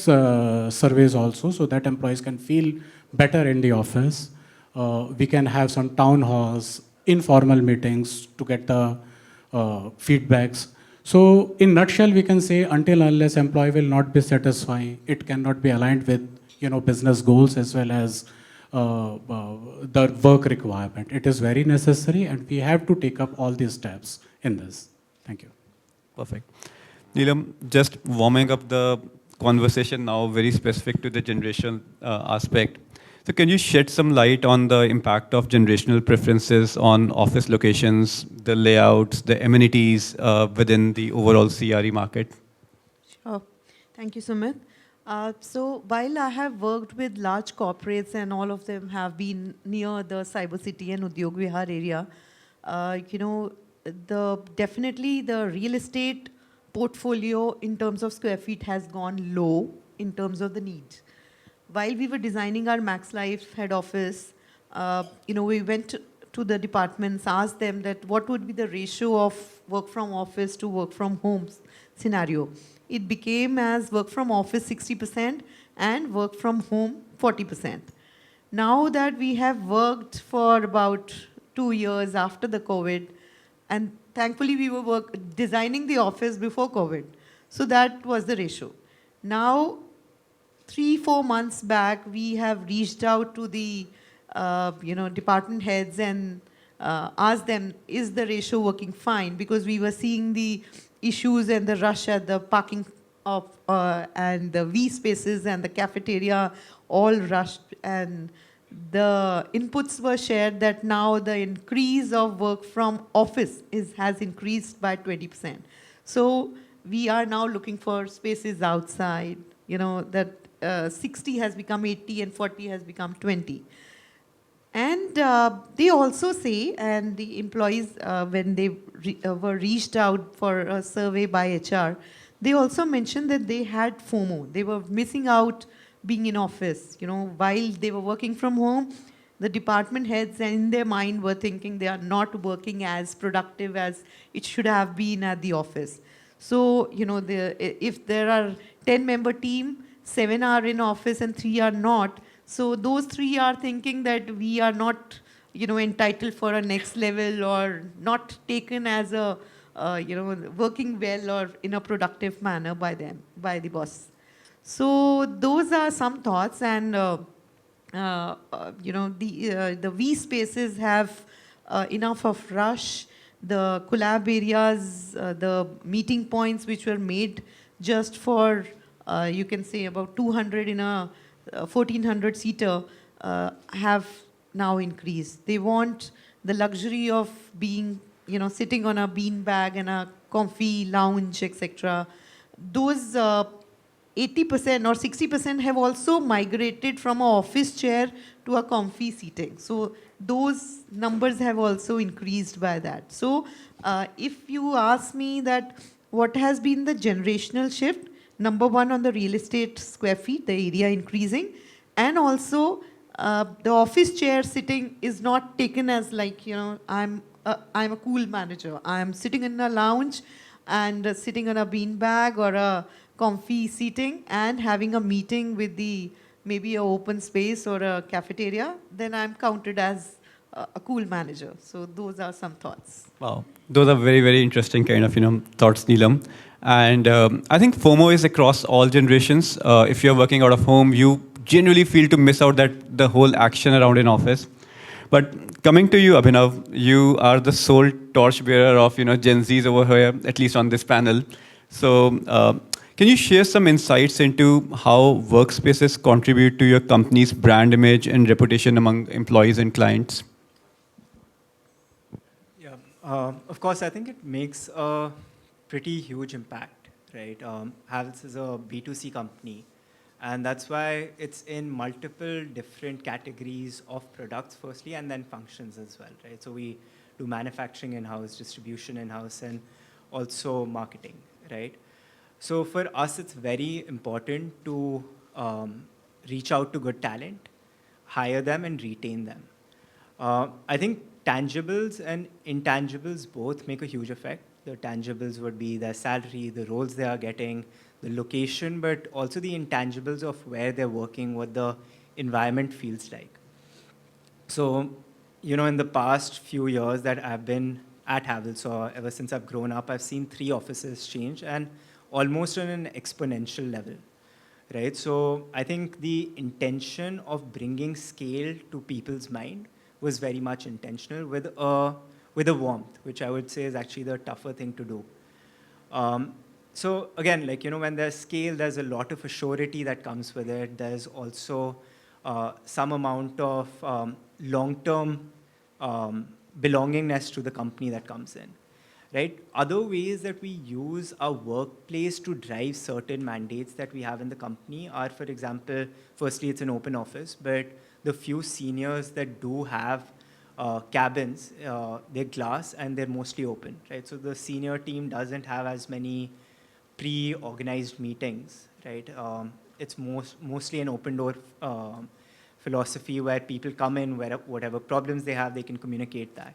surveys also, so that employees can feel better in the office. We can have some town halls, informal meetings to get the feedbacks. So in nutshell, we can say until unless employee will not be satisfied, it cannot be aligned with business goals as well as the work requirement. It is very necessary, and we have to take up all these steps in this. Thank you. Perfect. Neelam, just warming up the conversation now, very specific to the generational aspect. So can you shed some light on the impact of generational preferences on office locations, the layouts, the amenities within the overall CRE market? Sure. Thank you, Sumit. So while I have worked with large corporates and all of them have been near the Cyber City and Udyog Vihar area, definitely the real estate portfolio in terms of square feet has gone low in terms of the needs. While we were designing our Max Life head office, we went to the departments, asked them that what would be the ratio of work from office to work from home scenario. It became as work from office 60% and work from home 40%. Now that we have worked for about 2 years after the COVID, and thankfully we were designing the office before COVID, so that was the ratio. Now, 3-4 months back, we have reached out to the department heads and asked them, is the ratio working fine? Because we were seeing the issues and the rush at the parking of and the V spaces and the cafeteria all rushed, and the inputs were shared that now the increase of work from office has increased by 20%. So we are now looking for spaces outside, that 60 has become 80 and 40 has become 20. And they also say, and the employees, when they were reached out for a survey by HR, they also mentioned that they had FOMO. They were missing out being in office. You know, while they were working from home, the department heads in their mind were thinking they are not working as productive as it should have been at the office. So, you know, if there are 10-member team, 7 are in office and 3 are not. So those 3 are thinking that we are not, you know, entitled for a next level or not taken as a, you know, working well or in a productive manner by them, by the boss. So those are some thoughts, and you know, the V spaces have enough of rush. The collab areas, the meeting points which were made just for, you can say about 200 in a 1400 seater have now increased. They want the luxury of being, you know, sitting on a bean bag and a comfy lounge, etc. Those 80% or 60% have also migrated from an office chair to a comfy seating. So those numbers have also increased by that. So if you ask me that what has been the generational shift, number one, on the real estate square feet, the area increasing, and also the office chair sitting is not taken as like, you know, I'm a cool manager. I'm sitting in a lounge and sitting on a beanbag or a comfy seating and having a meeting with the maybe a open space or a cafeteria, then I'm counted as a cool manager. So those are some thoughts. Wow, those are very, very interesting kind of thoughts, Neelam. And I think FOMO is across all generations. If you're working out of home, you genuinely feel to miss out that the whole action around an office. But coming to you, Abhinav, you are the sole torchbearer of Gen Zs over here, at least on this panel. So can you share some insights into how workspaces contribute to your company's brand image and reputation among employees and clients? Yeah, of course, I think it makes a pretty huge impact, right? Havells is a B2C company, and that's why it's in multiple different categories of products, firstly, and then functions as well, right? So we do manufacturing in-house, distribution in-house, and also marketing, right? So for us, it's very important to reach out to good talent, hire them, and retain them. I think tangibles and intangibles both make a huge effect. The tangibles would be their salary, the roles they are getting, the location, but also the intangibles of where they're working, what the environment feels like. So, in the past few years that I've been at Havells, or ever since I've grown up, I've seen 3 offices change, and almost on an exponential level, right? So I think the intention of bringing scale to people's mind was very much intentional with a warmth, which I would say is actually the tougher thing to do. So again, when there's scale, there's a lot of assurity that comes with it. There's also some amount of long-term belongingness to the company that comes in, right? Other ways that we use our workplace to drive certain mandates that we have in the company are, for example, firstly, it's an open office, but the few seniors that do have cabins, they're glass and they're mostly open, right? So the senior team doesn't have as many pre-organized meetings, right? It's mostly an open door philosophy where people come in, whatever problems they have, they can communicate that.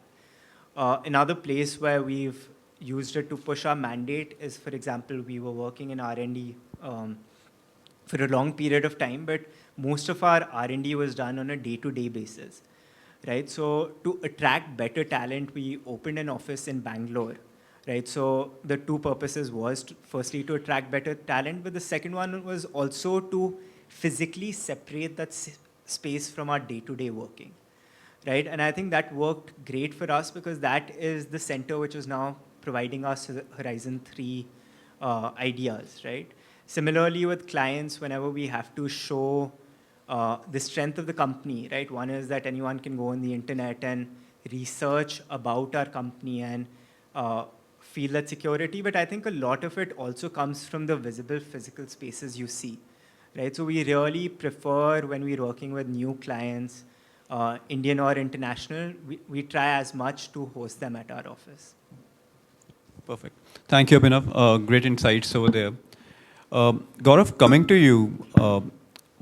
Another place where we've used it to push our mandate is, for example, we were working in R&D for a long period of time, but most of our R&D was done on a day-to-day basis, right? So to attract better talent, we opened an office in Bangalore, right? So the 2 purposes was, firstly, to attract better talent, but the second one was also to physically separate that space from our day-to-day working, right? And I think that worked great for us because that is the center which is now providing us Horizon 3 ideas, right? Similarly, with clients, whenever we have to show the strength of the company, right? One is that anyone can go on the internet and research about our company and feel that security, but I think a lot of it also comes from the visible physical spaces you see, right? So we really prefer when we're working with new clients, Indian or international, we try as much to host them at our office. Perfect. Thank you, Abhinav. Great insights over there. Gaurav, coming to you,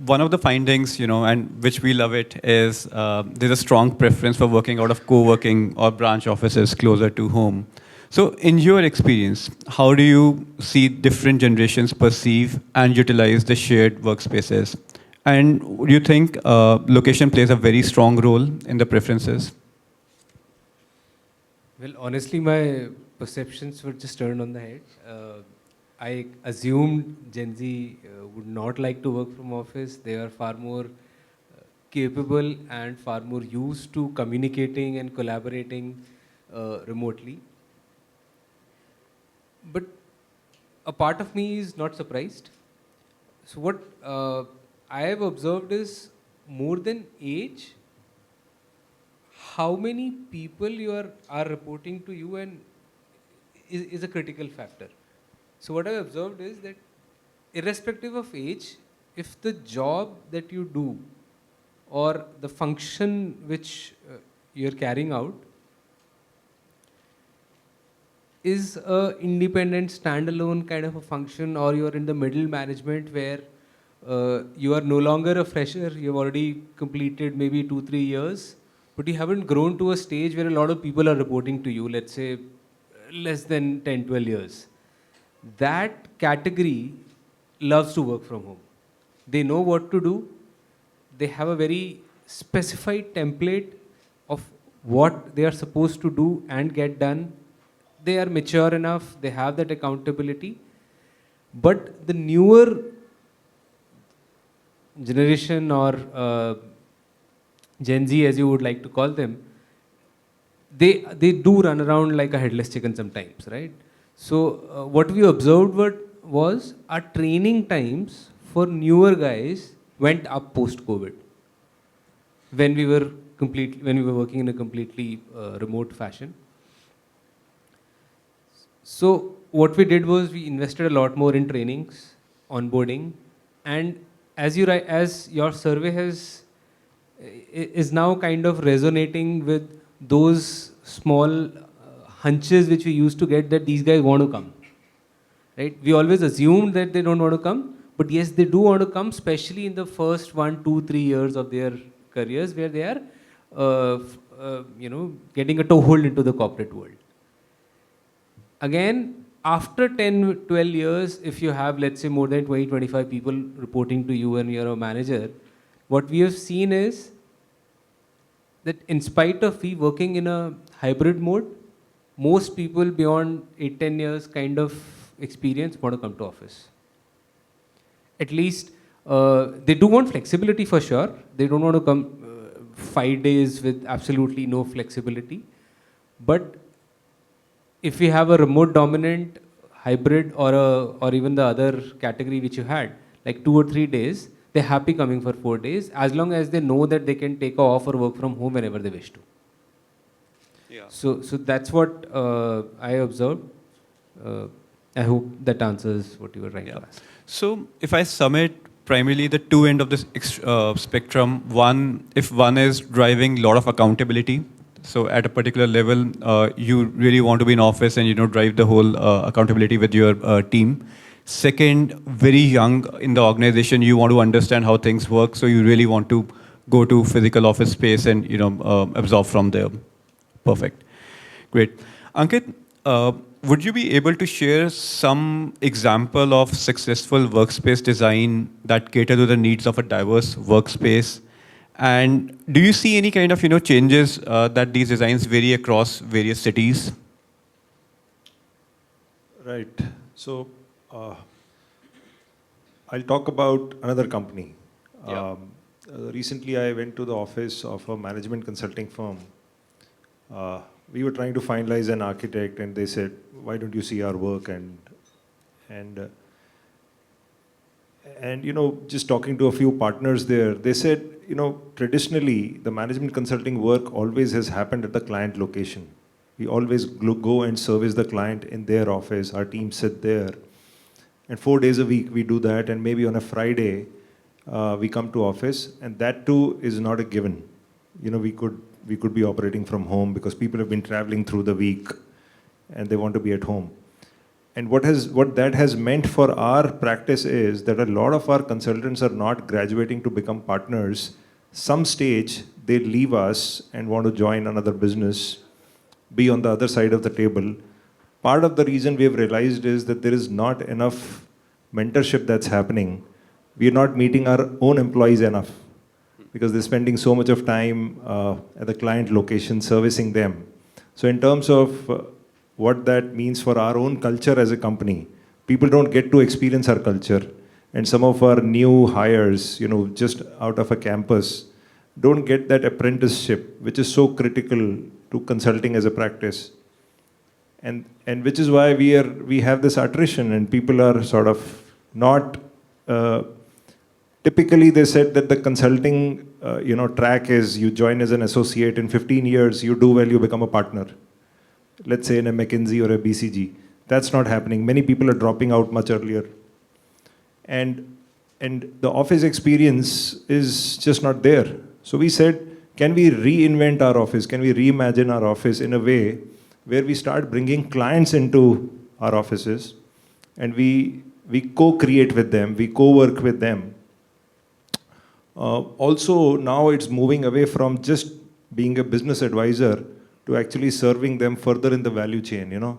one of the findings, and which we love it, is there's a strong preference for working out of co-working or branch offices closer to home. So in your experience, how do you see different generations perceive and utilize the shared workspaces? And do you think location plays a very strong role in the preferences? Well, honestly, my perceptions were just turned on the head. I assumed Gen Z would not like to work from office. They are far more capable and far more used to communicating and collaborating remotely. But a part of me is not surprised. So what I have observed is more than age, how many people are reporting to you and is a critical factor. So what I've observed is that irrespective of age, if the job that you do or the function which you're carrying out is a independent standalone kind of a function, or you're in the middle management where you are no longer a fresher, you've already completed maybe 2-3 years, but you haven't grown to a stage where a lot of people are reporting to you, let's say less than 10-12 years. That category loves to work from home. They know what to do. They have a very specified template of what they are supposed to do and get done. They are mature enough. They have that accountability. But the newer generation, or Gen Z as you would like to call them, they do run around like a headless chicken sometimes, right? So what we observed was our training times for newer guys went up post-COVID when we were working in a completely remote fashion. So what we did was we invested a lot more in trainings, onboarding, and as your survey is now kind of resonating with those small hunches which we used to get that these guys want to come, right? We always assumed that they don't want to come, but yes, they do want to come, especially in the first 1, 2, 3 years of their careers where they are, getting a toehold into the corporate world. Again, after 10, 12 years, if you have, let's say, more than 20, 25 people reporting to you and you're a manager, what we have seen is that in spite of we working in a hybrid mode, most people beyond 8, 10 years kind of experience want to come to office. At least they do want flexibility for sure. They don't want to come 5 days with absolutely no flexibility. But if we have a remote dominant hybrid or even the other category which you had, like 2 or 3 days, they're happy coming for 4 days as long as they know that they can take off or work from home whenever they wish to. Yeah. So that's what I observed. I hope that answers what you were trying to ask. So if I sum it, primarily the two end of this spectrum, if one is driving a lot of accountability, so at a particular level, you really want to be in office and drive the whole accountability with your team. Second, very young in the organization, you want to understand how things work, so you really want to go to physical office space and absorb from there. Perfect. Great. Ankit, would you be able to share some example of successful workspace design that cater to the needs of a diverse workspace? And do you see any kind of changes that these designs vary across various cities? Right. So I'll talk about another company. Yeah. Recently, I went to the office of a management consulting firm. We were trying to finalize an architect, and they said, "Why don't you see our work?" And just talking to a few partners there, they said, traditionally, the management consulting work always has happened at the client location. We always go and service the client in their office. Our team sit there. And 4 days a week we do that, and maybe on a Friday we come to office, and that too is not a given. You know, we could be operating from home because people have been traveling through the week and they want to be at home. And what that has meant for our practice is that a lot of our consultants are not graduating to become partners. Some stage they leave us and want to join another business, be on the other side of the table. Part of the reason we have realized is that there is not enough mentorship that's happening. We are not meeting our own employees enough because they're spending so much of time at the client location servicing them. So in terms of what that means for our own culture as a company, people don't get to experience our culture. And some of our new hires, you know, just out of a campus, don't get that apprenticeship, which is so critical to consulting as a practice. And which is why we have this attrition, and people are sort of not, typically they said that the consulting track is you join as an associate, in 15 years you do well, you become a partner. Let's say in a McKinsey or a BCG. That's not happening. Many people are dropping out much earlier. And the office experience is just not there. So we said, can we reinvent our office? Can we reimagine our office in a way where we start bringing clients into our offices and we co-create with them, we co-work with them. Also, now it's moving away from just being a business advisor to actually serving them further in the value chain, you know.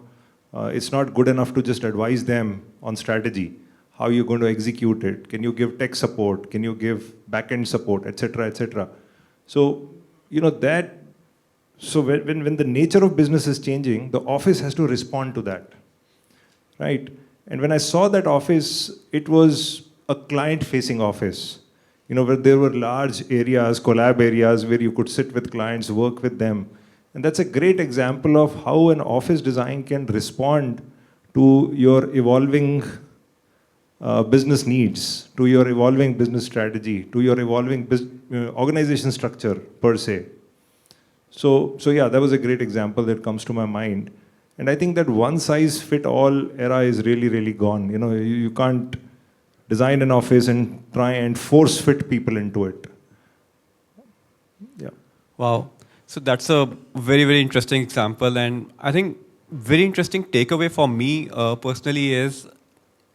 It's not good enough to just advise them on strategy, how you're going to execute it, can you give tech support, can you give back-end support, etc., etc. So, you know, so when the nature of business is changing, the office has to respond to that, right? And when I saw that office, it was a client-facing office, you know, where there were large areas, collab areas, where you could sit with clients, work with them. And that's a great example of how an office design can respond to your evolving business needs, to your evolving business strategy, to your evolving organization structure per se. So yeah, that was a great example that comes to my mind. And I think that one size fit all era is really, really gone. You know, you can't design an office and try and force fit people into it. Yeah. Wow. So that's a very, very interesting example. And I think very interesting takeaway for me personally is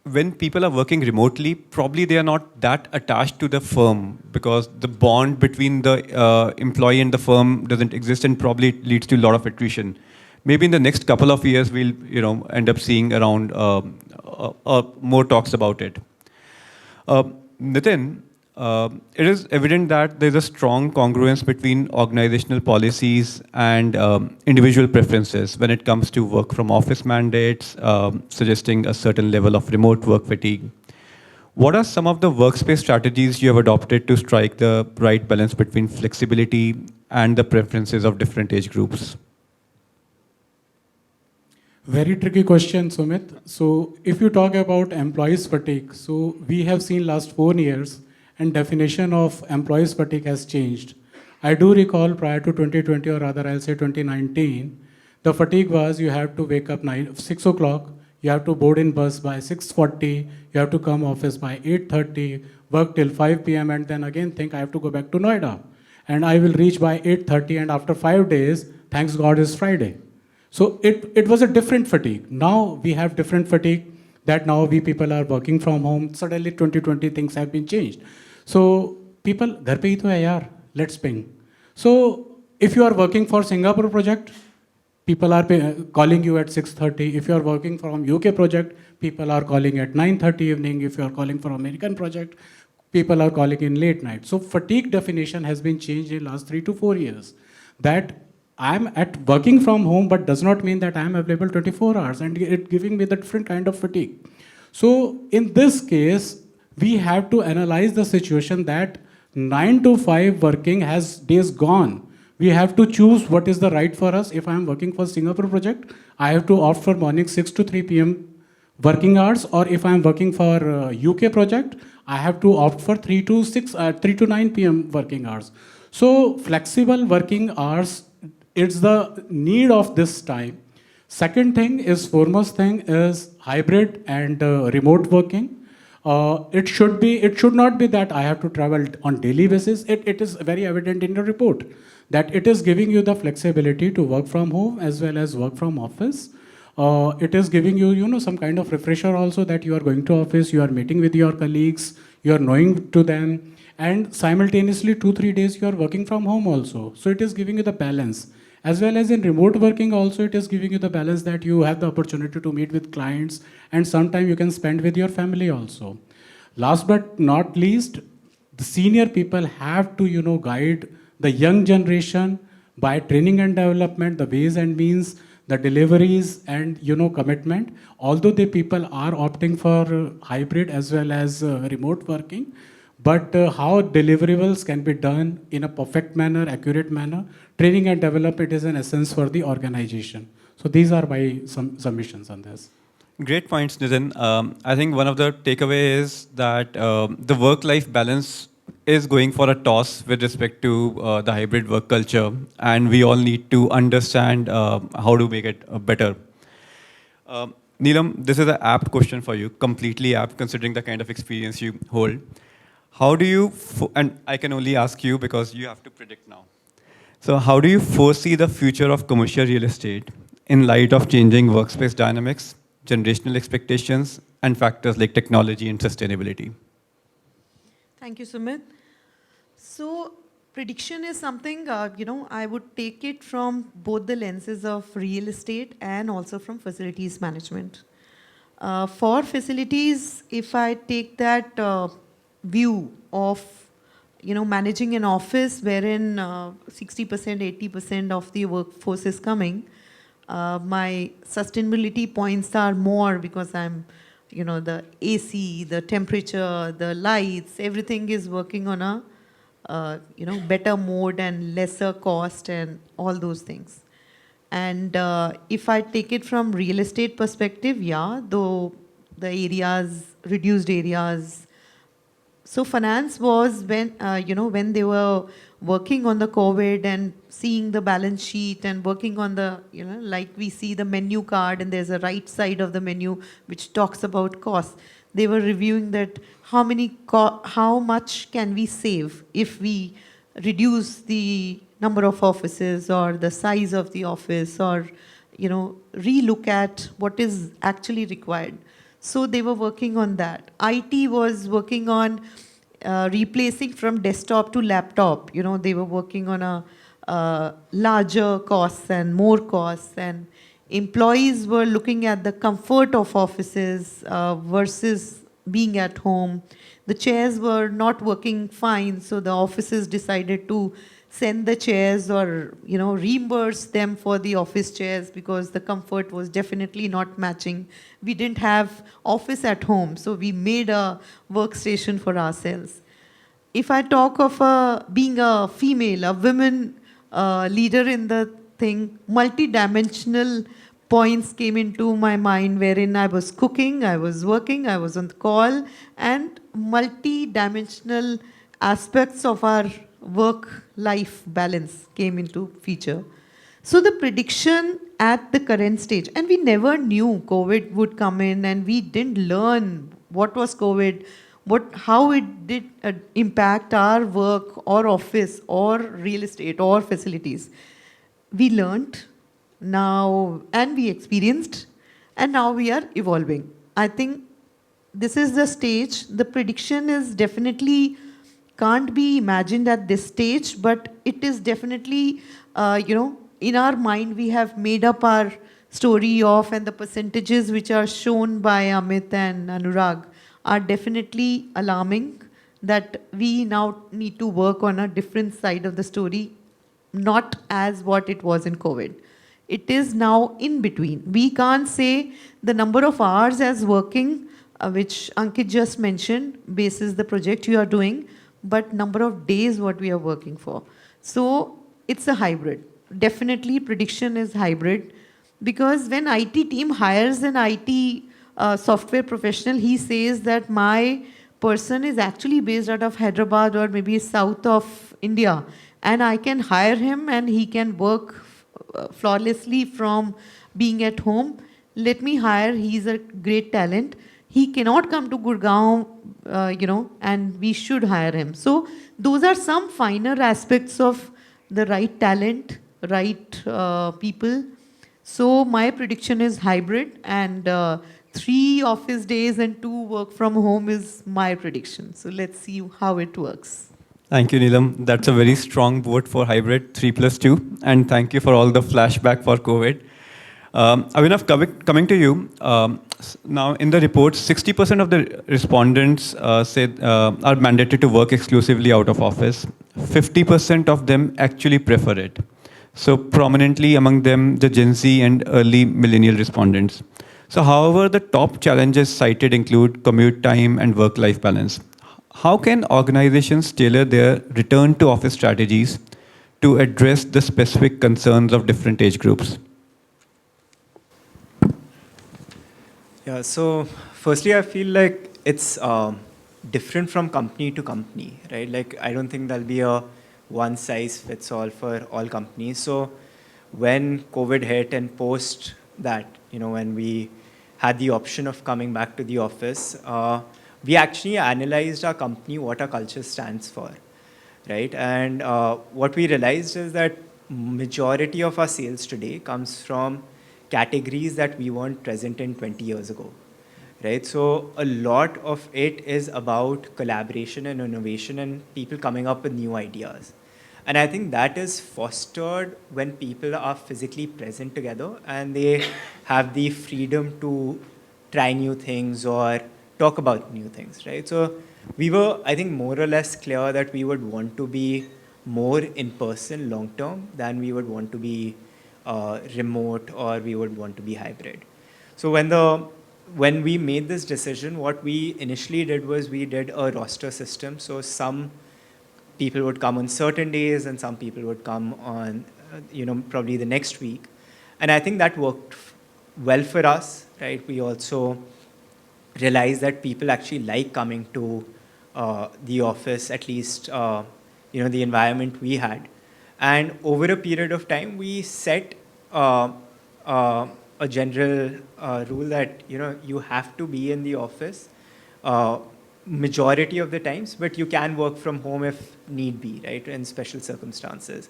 when people are working remotely, probably they are not that attached to the firm because the bond between the employee and the firm doesn't exist, and probably it leads to a lot of attrition. Maybe in the next couple of years, we'll end up seeing around more talks about it. Nitin, it is evident that there's a strong congruence between organizational policies and individual preferences when it comes to work from office mandates, suggesting a certain level of remote work fatigue. What are some of the workspace strategies you have adopted to strike the right balance between flexibility and the preferences of different age groups? Very tricky question, Sumit. So if you talk about employees fatigue, so we have seen last 4 years and definition of employees fatigue has changed. I do recall prior to 2020, or rather I'll say 2019, the fatigue was you have to wake up 6 o'clock, you have to board in bus by 6:40, you have to come office by 8:30, work till 5 p.m. and then again think I have to go back to Noida. And I will reach by 8:30 and after 5 days, thanks God is Friday. So it was a different fatigue. Now we have different fatigue that now we people are working from home. Suddenly 2020 things have been changed. So people, ghar pe hi to hai yaar, let's ping. So if you are working for Singapore project, people are calling you at 6:30. If you are working from UK project, people are calling at 9:30 evening. If you are calling for American project, people are calling in late night. So fatigue definition has been changed in last 3 to 4 years. That I'm at working from home, but does not mean that I'm available 24 hours and it giving me the different kind of fatigue. So in this case, we have to analyze the situation that 9 to 5 working has days gone. We have to choose what is the right for us. If I'm working for Singapore project, I have to opt for morning 6 to 3 p.m. working hours, or if I'm working for UK project, I have to opt for 3 to 9 p.m. working hours. So flexible working hours, it's the need of this time. Second thing is, foremost thing is hybrid and remote working. It should not be that I have to travel on daily basis. It is very evident in the report that it is giving you the flexibility to work from home as well as work from office. It is giving you, some kind of refresher also, that you are going to office, you are meeting with your colleagues, you are knowing to them, and simultaneously 2-3 days you are working from home also. So it is giving you the balance. As well as in remote working also, it is giving you the balance that you have the opportunity to meet with clients, and sometime you can spend with your family also. Last but not least, the senior people have to, guide the young generation by training and development, the ways and means, the deliveries and, commitment. Although the people are opting for hybrid as well as remote working, but how deliverables can be done in a perfect manner, accurate manner, training and development is an essence for the organization. So these are my submissions on this. Great points, Nitin. I think one of the takeaway is that the work-life balance is going for a toss with respect to the hybrid work culture, and we all need to understand how to make it better. Neelam, this is an apt question for you, completely apt considering the kind of experience you hold. How do you, and I can only ask you because you have to predict now. So how do you foresee the future of commercial real estate in light of changing workspace dynamics, generational expectations, and factors like technology and sustainability? Thank you, Sumit. So prediction is something, I would take it from both the lenses of real estate and also from facilities management. For facilities, if I take that view of, managing an office wherein 60%, 80% of the workforce is coming, my sustainability points are more because I'm, the AC, the temperature, the lights, everything is working on a, better mode and lesser cost and all those things. And if I take it from real estate perspective, yeah, though the areas, reduced areas. So finance was when, when they were working on the COVID and seeing the balance sheet and working on the, like we see the menu card and there's a right side of the menu which talks about costs. They were reviewing that how much can we save if we reduce the number of offices or the size of the office or, relook at what is actually required. So they were working on that. IT was working on replacing from desktop to laptop. They were working on a larger costs and more costs, and employees were looking at the comfort of offices versus being at home. The chairs were not working fine, so the offices decided to send the chairs or reimburse them for the office chairs because the comfort was definitely not matching. We didn't have office at home, so we made a workstation for ourselves. If I talk of being a female, a women leader in the thing, multi-dimensional points came into my mind wherein I was cooking, I was working, I was on the call, and multi-dimensional aspects of our work-life balance came into feature. So the prediction at the current stage, and we never knew COVID would come in, and we didn't learn what was COVID, how it did impact our work or office or real estate or facilities. We learned now and we experienced, and now we are evolving. I think this is the stage. The prediction is definitely can't be imagined at this stage, but it is definitely, in our mind, we have made up our story of, and the percentages which are shown by Amit and Anurag are definitely alarming, that we now need to work on a different side of the story, not as what it was in COVID. It is now in between. We can't say the number of hours as working, which Ankit just mentioned, basis the project you are doing, but number of days what we are working for. So it's a hybrid. Definitely prediction is hybrid, because when IT team hires an IT software professional, he says that my person is actually based out of Hyderabad or maybe south of India, and I can hire him and he can work flawlessly from being at home. Let me hire, he's a great talent. He cannot come to Gurgaon, and we should hire him. So those are some finer aspects of the right talent, right people. So my prediction is hybrid, and 3 office days and 2 work from home is my prediction. So let's see how it works. Thank you, Neelam. That's a very strong vote for hybrid 3+2. And thank you for all the flashback for COVID. Abhinav, coming to you, now in the report, 60% of the respondents said are mandated to work exclusively out of office. 50% of them actually prefer it. So prominently among them, the Gen Z and early millennial respondents. So however, the top challenges cited include commute time and work-life balance. How can organizations tailor their return to office strategies to address the specific concerns of different age groups? Yeah, so firstly, I feel like it's different from company to company, right? Like, I don't think there'll be a one size fits all for all companies. So when COVID hit and post that, when we had the option of coming back to the office, we actually analyzed our company, what our culture stands for, right? And what we realized is that majority of our sales today comes from categories that we weren't present in 20 years ago, right? So a lot of it is about collaboration and innovation and people coming up with new ideas. And I think that is fostered when people are physically present together and they have the freedom to try new things or talk about new things, right? So we were, I think, more or less clear that we would want to be more in person long term than we would want to be remote or we would want to be hybrid. So when we made this decision, what we initially did was we did a roster system. So some people would come on certain days and some people would come on, probably the next week. And I think that worked well for us, right? We also realized that people actually like coming to the office, at least, the environment we had. And over a period of time, we set a general rule that, you have to be in the office majority of the times, but you can work from home if need be, right, in special circumstances.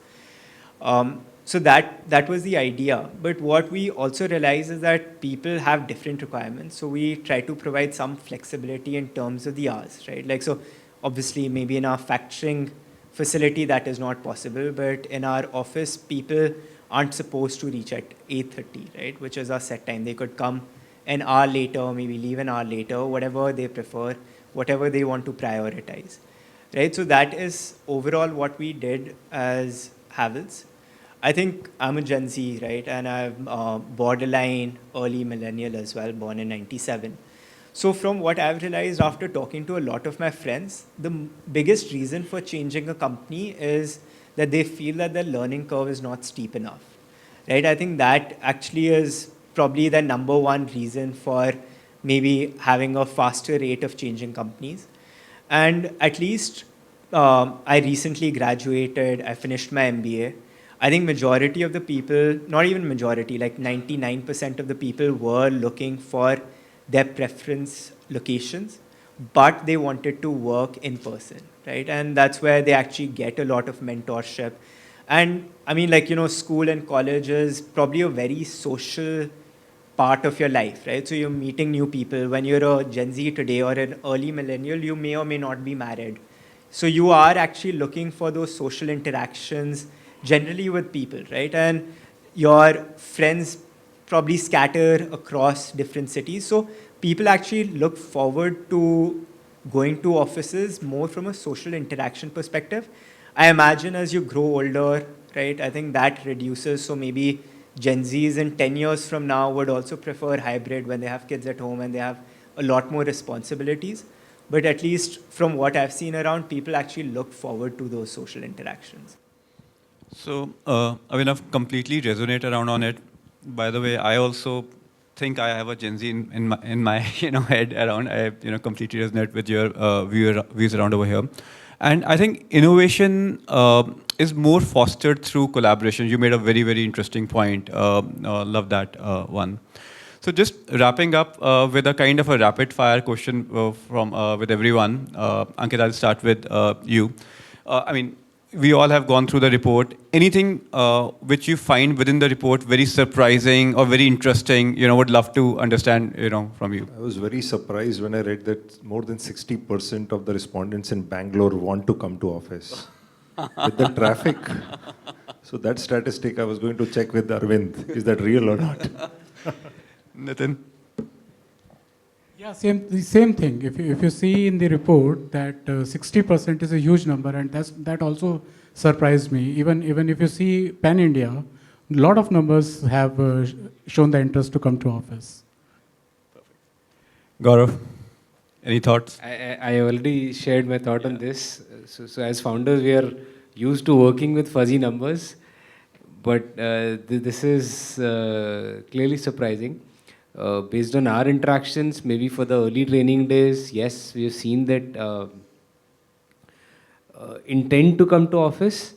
So that was the idea. But what we also realized is that people have different requirements. So we try to provide some flexibility in terms of the hours, right? Like, so obviously maybe in our factoring facility that is not possible, but in our office, people aren't supposed to reach at 8:30, right, which is our set time. They could come an hour later, maybe leave an hour later, whatever they prefer, whatever they want to prioritize, right? So that is overall what we did as Havells. I think I'm a Gen Z, right, and I'm borderline early millennial as well, born in 97. So from what I've realized after talking to a lot of my friends, the biggest reason for changing a company is that they feel that their learning curve is not steep enough, right? I think that actually is probably the number one reason for maybe having a faster rate of changing companies. And at least I recently graduated, I finished my MBA. I think majority of the people, not even majority, like 99% of the people were looking for their preference locations, but they wanted to work in person, right? And that's where they actually get a lot of mentorship. And I mean, like, school and college is probably a very social part of your life, right? So you're meeting new people. When you're a Gen Z today or an early millennial, you may or may not be married. So you are actually looking for those social interactions generally with people, right? And your friends probably scatter across different cities. So people actually look forward to going to offices more from a social interaction perspective. I imagine as you grow older, right, I think that reduces. So maybe Gen Zs in 10 years from now would also prefer hybrid when they have kids at home and they have a lot more responsibilities. But at least from what I've seen around, people actually look forward to those social interactions. So, Abhinav, completely resonate around on it. By the way, I also think I have a Gen Z in my head around. I completely resonate with your views around over here. And I think innovation is more fostered through collaboration. You made a very, very interesting point. Love that one. So just wrapping up with a kind of a rapid fire question from with everyone. Ankit, I'll start with you. I mean, we all have gone through the report. Anything which you find within the report very surprising or very interesting, would love to understand, from you. I was very surprised when I read that more than 60% of the respondents in Bangalore want to come to office. With the traffic. So that statistic I was going to check with Arvind. Is that real or not? Nitin? Yeah, the same thing. If you see in the report that 60% is a huge number, and that also surprised me. Even if you see Pan India, a lot of numbers have shown the interest to come to office. Gaurav, any thoughts? I already shared my thought on this. So as founders, we are used to working with fuzzy numbers, but this is clearly surprising. Based on our interactions, maybe for the early training days, yes, we have seen that intent to come to office.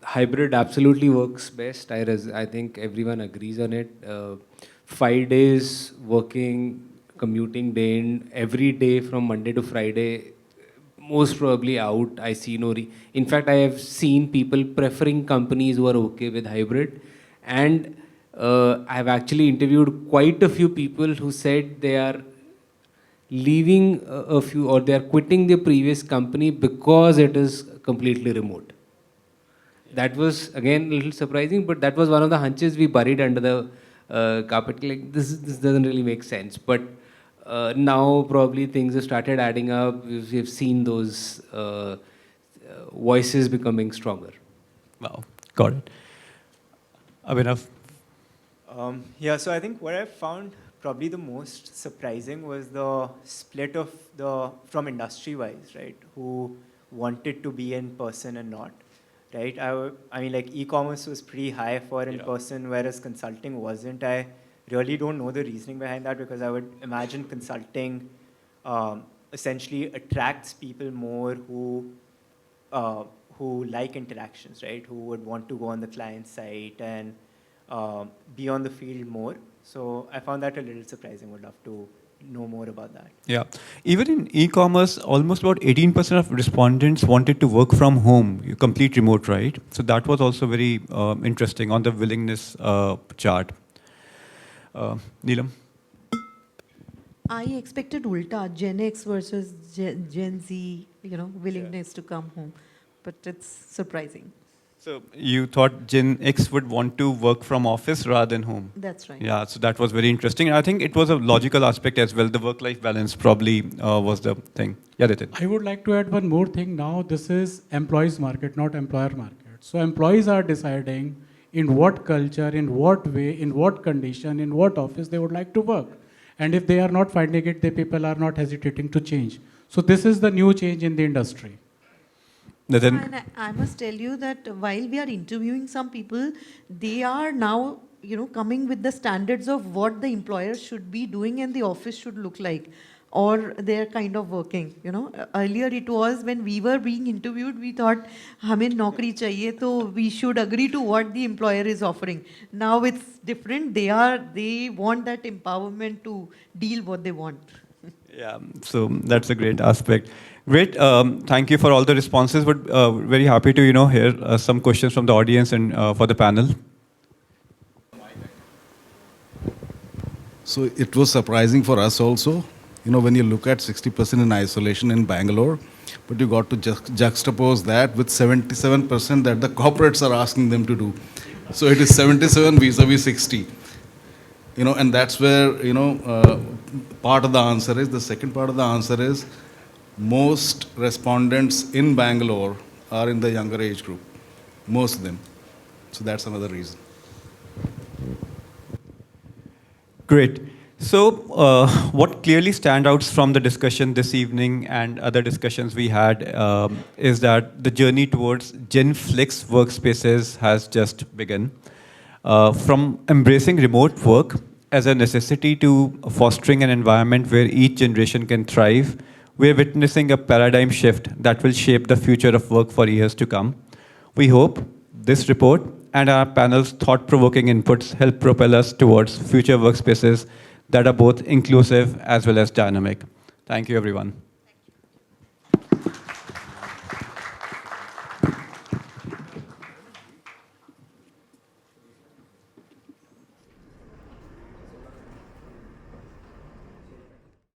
Hybrid absolutely works best. I think everyone agrees on it. 5 days working, commuting day in, every day from Monday to Friday, most probably out. I see no in fact, I have seen people preferring companies who are okay with hybrid, and I have actually interviewed quite a few people who said they are leaving a few, or they are quitting their previous company because it is completely remote. That was again a little surprising, but that was one of the hunches we buried under the carpet. Like this doesn't really make sense. But now probably things have started adding up. We've seen those voices becoming stronger. Wow, got it. Abhinav? Yeah, so I think what I found probably the most surprising was the split of from industry-wise, right? Who wanted to be in person and not, right? I mean, like e-commerce was pretty high for in-person, whereas consulting wasn't. I really don't know the reasoning behind that, because I would imagine consulting essentially attracts people more who like interactions, right? Who would want to go on the client site and be on the field more. So I found that a little surprising. Would love to know more about that. Yeah. Even in e-commerce, almost about 18% of respondents wanted to work from home, complete remote, right? So that was also very interesting on the willingness chart. Neelam? I expected ulta, Gen X versus Gen Z, willingness to come home. But it's surprising. So you thought Gen X would want to work from office rather than home? That's right. Yeah, so that was very interesting. And I think it was a logical aspect as well. The work-life balance probably was the thing. Yeah, Nitin. I would like to add one more thing. Now this is employees market, not employer market. So employees are deciding in what culture, in what way, in what condition, in what office they would like to work. And if they are not finding it, the people are not hesitating to change. So this is the new change in the industry. And I must tell you that while we are interviewing some people, they are now, coming with the standards of what the employer should be doing and the office should look like, or they're kind of working. Earlier it was when we were being interviewed, we thought, "Hamen naukri chahiye, so we should agree to what the employer is offering." Now it's different. They want that empowerment to deal what they want. Yeah, so that's a great aspect. Great, thank you for all the responses. But very happy to hear some questions from the audience and for the panel. So it was surprising for us also, when you look at 60% in isolation in Bangalore, but you got to juxtapose that with 77% that the corporates are asking them to do. So it is 77 vis-a-vis 60. And that's where, part of the answer is. The second part of the answer is most respondents in Bangalore are in the younger age group, most of them. So that's another reason. Great. So what clearly stands out from the discussion this evening and other discussions we had is that the journey towards Gen-Flex Workspaces has just begun. From embracing remote work as a necessity to fostering an environment where each generation can thrive, we're witnessing a paradigm shift that will shape the future of work for years to come. We hope this report and our panel's thought-provoking inputs help propel us towards future workspaces that are both inclusive as well as dynamic. Thank you, everyone.